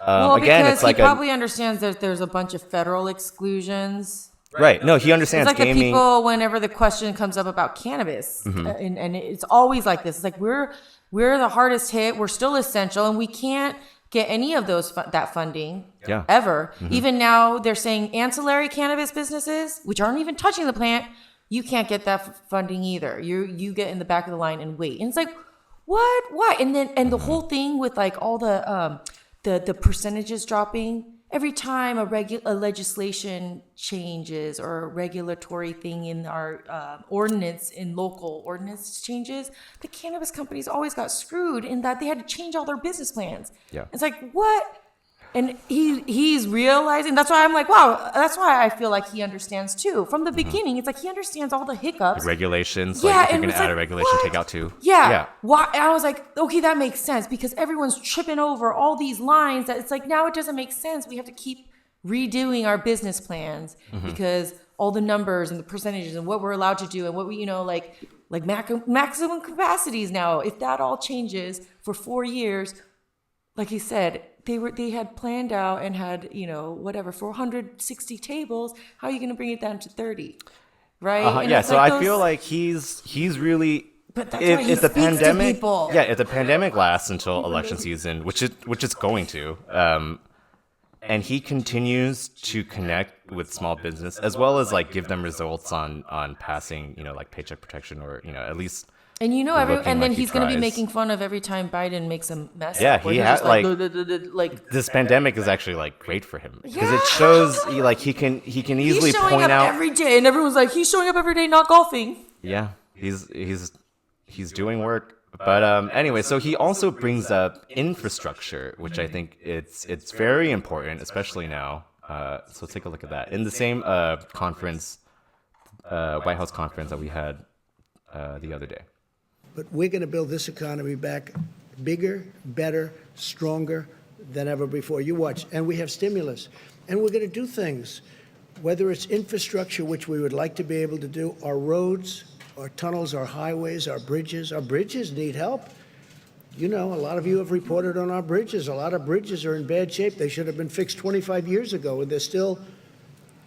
Well, again, because it's like he probably understands that there's a bunch of federal exclusions. right. No, he understands It's like the gaming. people, whenever the question comes up about cannabis, and it's always like this. It's like we're the hardest hit. We're still essential, and we can't get any of that funding ever. Even now, they're saying ancillary cannabis businesses, which aren't even touching the plant, you can't get that funding either. You get in the back of the line and wait. And it's like, what? Why? And the whole thing with like all the percentages dropping. Every time a legislation changes or a regulatory thing in our ordinance, in local ordinance changes, the cannabis companies always got screwed in that they had to change all their business plans. Yeah. It's like, what? And he's realizing, that's why I'm like, wow, that's why I feel like he understands too. From the beginning, it's like he understands all the hiccups. Regulations, Yeah, like if you're and going to it's add like, a regulation, what? take out two. Yeah. Why? And I was like, okay, that makes sense because everyone's tripping over all these lines that it's like, now it doesn't make sense. We have to keep redoing our business plans because all the numbers and the percentages and what we're allowed to do and what we, like maximum capacities now, if that all changes for 4 years, like he said, they had planned out and had, 460 tables. How are you going to bring it down to 30? Right? And Yeah, it's so like I feel like he's really. But that's why he if the speaks to pandemic, people. if the pandemic lasts until election season, which it's going to, and he continues to connect with small business as well as like give them results on passing, like paycheck protection or at least. And looking and then like he he's going to be tries. making fun of every time Biden makes a mess. Yeah, up, where he he's has just like this pandemic is actually like great for him because it shows he can easily he's showing point up out every day, and everyone's like, he's showing up every day, not golfing. Yeah, he's doing work. But anyway, so he also brings up infrastructure, which I think it's very important, especially now. So let's take a look at that. In the same conference, White House conference that we had the other day. But we're going to build this economy back bigger, better, stronger than ever before. You watch. And we have stimulus. And we're going to do things, whether it's infrastructure, which we would like to be able to do, our roads, our tunnels, our highways, our bridges. Our bridges need help. A lot of you have reported on our bridges. A lot of bridges are in bad shape. They should have been fixed 25 years ago, and they're still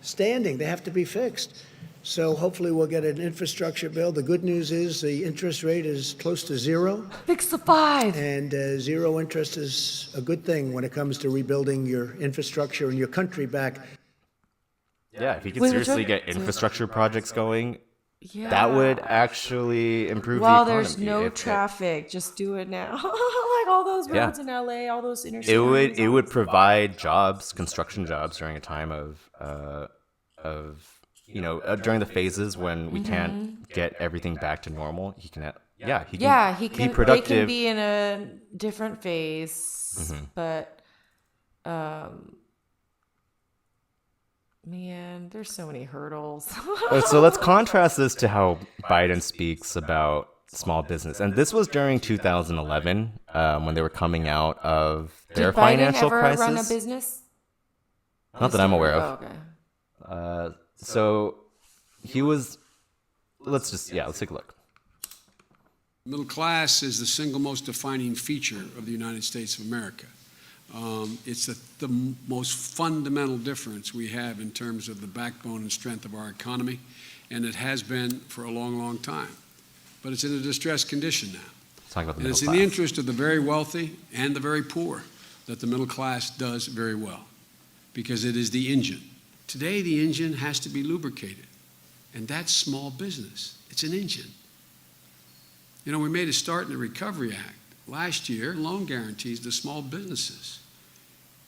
standing. They have to be fixed. So hopefully we'll get an infrastructure bill. The good news is the interest rate is close to zero. Fix the 5. And zero interest is a good thing when it comes to rebuilding your infrastructure and your country back. Yeah, if he could Wait, seriously which get one? infrastructure projects going, Yeah. that would actually improve the While economy. there's no traffic, just do it now. Like all those roads in LA, all those intersections. It would provide jobs, construction jobs during a time of during the phases when we can't get everything back to normal. He can he can be productive. They can be in a different phase, but Man, there's so many hurdles. So let's contrast this to how Biden speaks about small business. And this was during 2011 when they were coming out of their Did Biden financial ever crisis. run a business? Not that I'm aware of. Oh, okay. So he was. Let's take a look. Middle class is the single most defining feature of the United States of America. It's the most fundamental difference we have in terms of the backbone and strength of our economy, and it has been for a long, long time. But it's in a distressed condition now. Talk about the And middle it's class. in the interest of the very wealthy and the very poor that the middle class does very well, because it is the engine. Today, the engine has to be lubricated, and that's small business. It's an engine. You know, we made a start in the Recovery Act last year, loan guarantees to small businesses.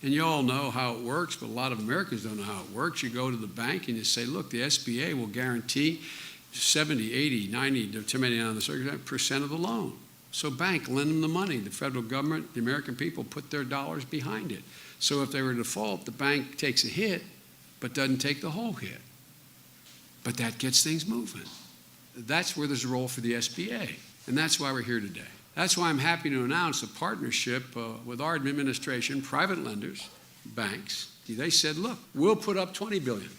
And you all know how it works, but a lot of Americans don't know how it works. You go to the bank and you say, look, the SBA will guarantee 70, 80, 90, depending on the circumstance, % of the loan. So bank, lend them the money. The federal government, the American people put their dollars behind it. So if they were to default, the bank takes a hit, but doesn't take the whole hit. But that gets things moving. That's where there's a role for the SBA. And that's why we're here today. That's why I'm happy to announce a partnership with our administration, private lenders, banks. They said, look, we'll put up $20 billion.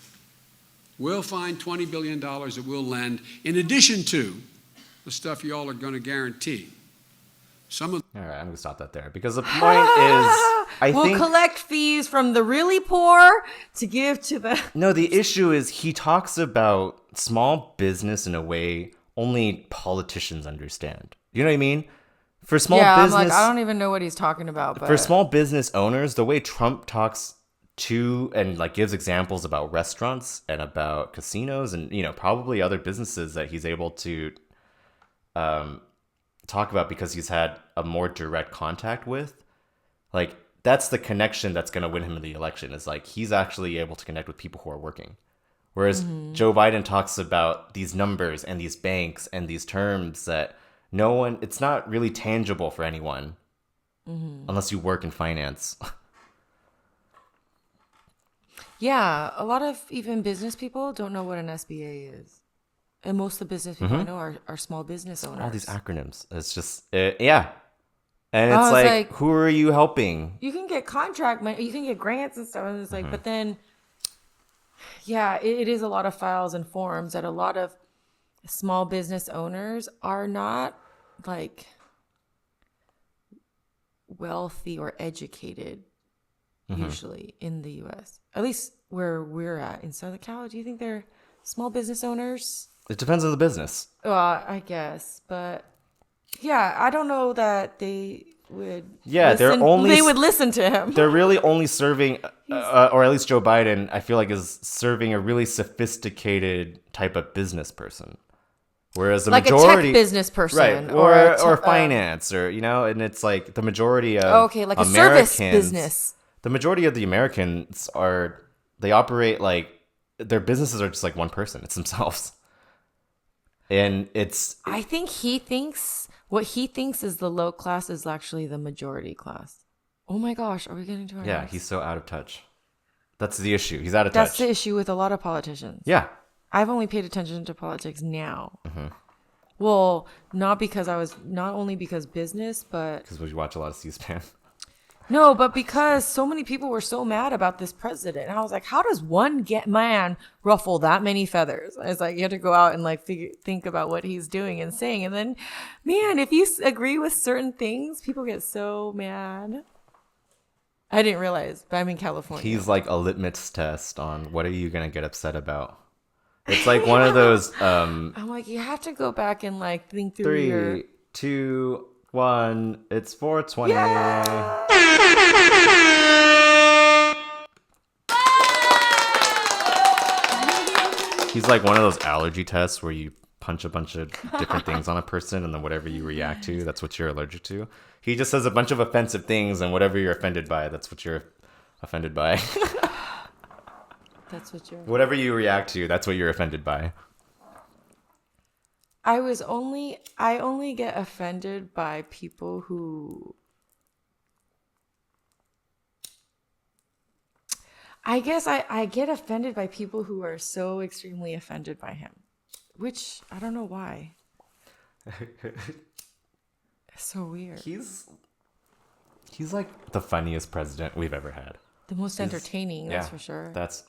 We'll find $20 billion that we'll lend in addition to the stuff you all are going to guarantee. All right, I'm going to stop that there because the point is, We'll collect fees from the really poor to give to the... No, the issue is he talks about small business in a way only politicians understand. You know what I mean? For small business... I'm like, I don't even know what he's talking about. But... For small business owners, the way Trump talks to and like gives examples about restaurants and about casinos and, you know, probably other businesses that he's able to talk about because he's had a more direct contact with, like, that's the connection that's going to win him the election. Is like he's actually able to connect with people who are working. Whereas Joe Biden talks about these numbers and these banks and these terms that it's not really tangible for anyone unless you work in finance. Yeah, a lot of even business people don't know what an SBA is. And most of the business people I know are small business owners. All these acronyms. It's just, yeah. And it's like, who are you helping? You can get contract money, you can get grants and stuff. And it's like, but then, yeah, it is a lot of files and forms that a lot of small business owners are not like wealthy or educated usually in the U.S. At least where we're at in Southern Cal. Do you think they're small business owners? It depends on the business. I guess, but yeah, I don't know that they would. Yeah, they would listen to him. They're really only serving, or at least Joe Biden, I feel like, is serving a really sophisticated type of business person. Whereas the like majority, a tech business person, right, or finance, or and it's like the majority of like Americans, a service business. The majority of the Americans they operate like their businesses are just like one person. It's themselves. And I think what he thinks is the low class is actually the majority class. Oh my gosh, are we getting to our Yeah, next? he's so out of touch. That's the issue. He's out of touch. That's the issue with a lot of politicians. Yeah. I've only paid attention to politics now. Well, not only because business, but... Because we watch a lot of C-SPAN. No, but because so many people were so mad about this president. And I was like, how does one man ruffle that many feathers? And it's like, you have to go out and like think about what he's doing and saying. And then, man, if you agree with certain things, people get so mad. I didn't realize, but I'm in California. He's like a litmus test on what are you going to get upset about. It's like one of those... I'm like, you have to go back and like think through 3, 2, 1, it's 420. Yeah! He's like one of those allergy tests where you punch a bunch of different things on a person and then whatever you react to, that's what you're allergic to. He just says a bunch of offensive things and whatever you're offended by, that's what you're offended by. That's what you're... Whatever you react to, that's what you're offended by. I only get offended by people who I guess I get offended by people who are so extremely offended by him, which I don't know why. It's so weird. He's like the funniest president we've ever had. The most entertaining, that's for sure. That's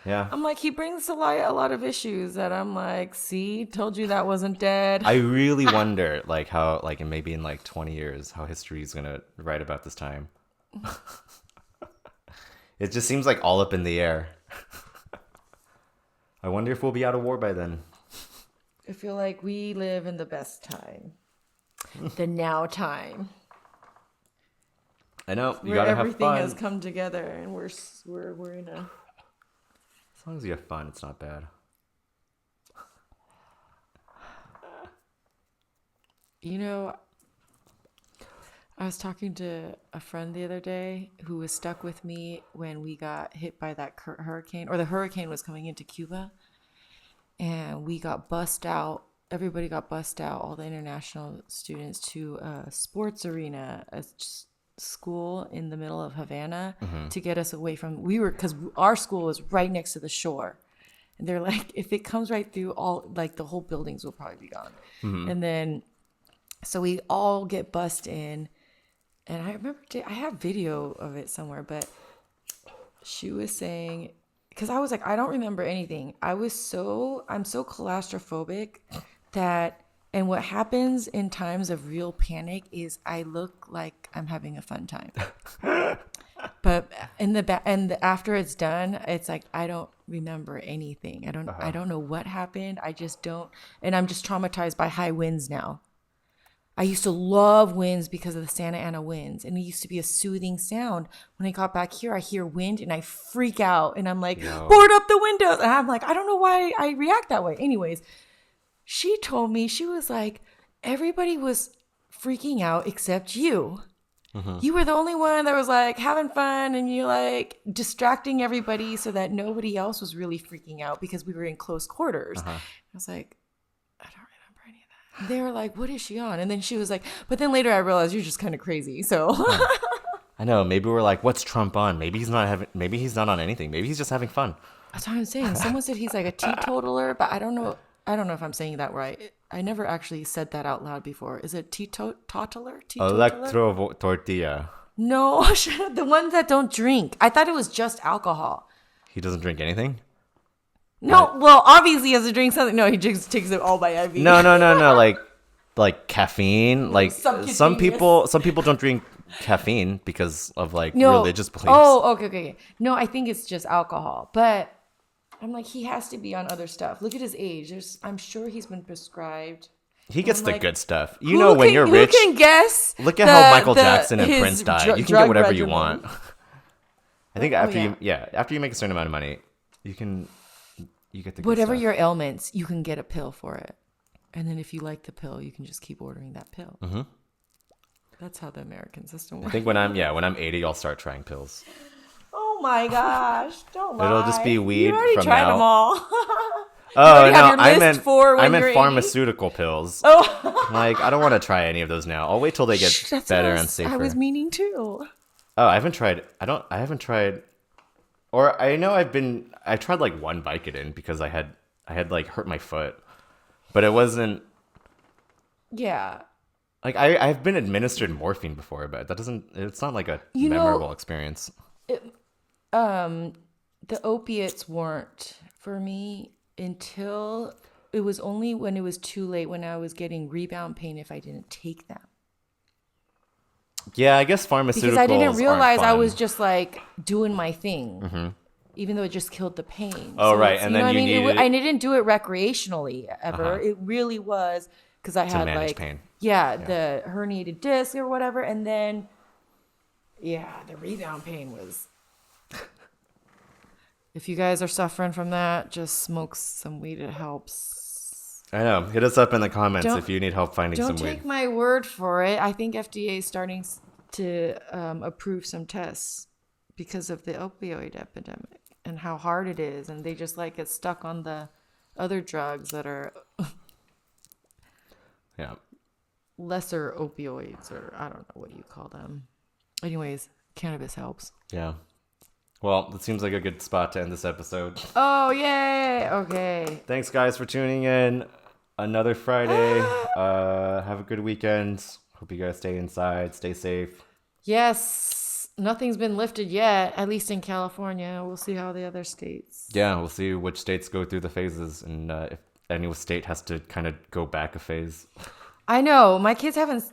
yeah. I'm like, he brings to light a lot of issues that I'm like, see, told you that wasn't dead. I really wonder, like, how, like, maybe in like 20 years, how history is gonna write about this time. It just seems like all up in the air. I wonder if we'll be out of war by then. I feel like we live in the best time, the now time. I know you where gotta have everything fun. has come together, and we're in a. As long as you have fun, it's not bad. You know, I was talking to a friend the other day who was stuck with me when we got hit by that hurricane, or the hurricane was coming into Cuba, and we got bussed out. Everybody got bussed out, all the international students, to a sports arena, a school in the middle of Havana, to get us away from. Because our school was right next to the shore. And they're like, if it comes right through, all like the whole buildings will probably be gone. And then, so we all get bussed in. And I remember, I have video of it somewhere, but she was saying, because I was like, I don't remember anything. I'm so claustrophobic that, and what happens in times of real panic is I look like I'm having a fun time. But in the back, and after it's done, it's like I don't remember anything. I don't know what happened. I just don't, and I'm just traumatized by high winds now. I used to love winds because of the Santa Ana winds, and it used to be a soothing sound. When I got back here, I hear wind and I freak out, and I'm like, board up the windows. And I'm like, I don't know why I react that way. Anyways, she told me, she was like, everybody was freaking out except you. You were the only one that was like having fun, and you like distracting everybody so that nobody else was really freaking out because we were in close quarters. I was like, I don't remember any of that. They were like, what is she on? And then she was like, but then later I realized you're just kind of crazy. So I know, maybe we're like, what's Trump on? Maybe he's not on anything. Maybe he's just having fun. That's what I'm saying. Someone said he's like a teetotaler, but I don't know if I'm saying that right. I never actually said that out loud before. Is it teetotaler? Electro tortilla. No, the ones that don't drink. I thought it was just alcohol. He doesn't drink anything? No, well, obviously he has to drink something. No, he just takes it all by IV. No. Like caffeine. Like some people don't drink caffeine because of like religious beliefs. Oh, okay. No, I think it's just alcohol. But I'm like, he has to be on other stuff. Look at his age. I'm sure he's been prescribed. He gets the good stuff. You know, when you're rich. Who can guess? Look at how Michael Jackson and Prince died. You can get whatever you want. I think after you make a certain amount of money, you get the good whatever stuff. your ailments, you can get a pill for it. And then if you like the pill, you can just keep ordering that pill. That's how the American system works. I think when I'm 80, I'll start trying pills. Oh my gosh! Don't lie. It'll just be weed You already from tried now. them all. Oh no, I meant you're pharmaceutical pills. Oh, like I don't want to try any of those now. I'll wait till they get better and safer. I was meaning too. Oh, I haven't tried. Or I know I tried like one Vicodin because I had like hurt my foot, but it wasn't. Yeah. Like I've been administered morphine before, but it's not like a memorable experience. The opiates weren't for me until it was only when it was too late, when I was getting rebound pain if I didn't take them. Yeah, I guess pharmaceuticals because I didn't realize I fun. was just like doing my thing, even though it just killed the pain. Oh, so right, and then you needed. I didn't do it recreationally ever. It really was because I had like pain. Yeah, the herniated disc or whatever, and then the rebound pain was. If you guys are suffering from that, just smoke some weed. It helps. I know. Hit us up in the comments if you need help finding some weed. Don't take my word for it. I think FDA is starting to approve some tests because of the opioid epidemic and how hard it is. And they just like get stuck on the other drugs that are lesser opioids, or I don't know, what do you call them? Anyways, cannabis helps. Yeah. Well, it seems like a good spot to end this episode. Oh, yay! Okay. Thanks, guys, for tuning in. Another Friday. Have a good weekend. Hope you guys stay inside. Stay safe. Yes. Nothing's been lifted yet, at least in California. We'll see how the other states. Yeah, we'll see which states go through the phases and if any state has to kind of go back a phase. I know. My kids haven't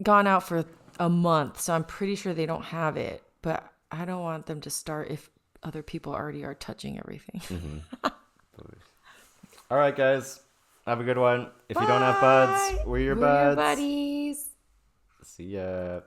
gone out for a month, so I'm pretty sure they don't have it. But I don't want them to start if other people already are touching everything. Mm-hmm. All right, guys. Have a good one. If you don't have buds, we're your buds. We're your buddies. See ya.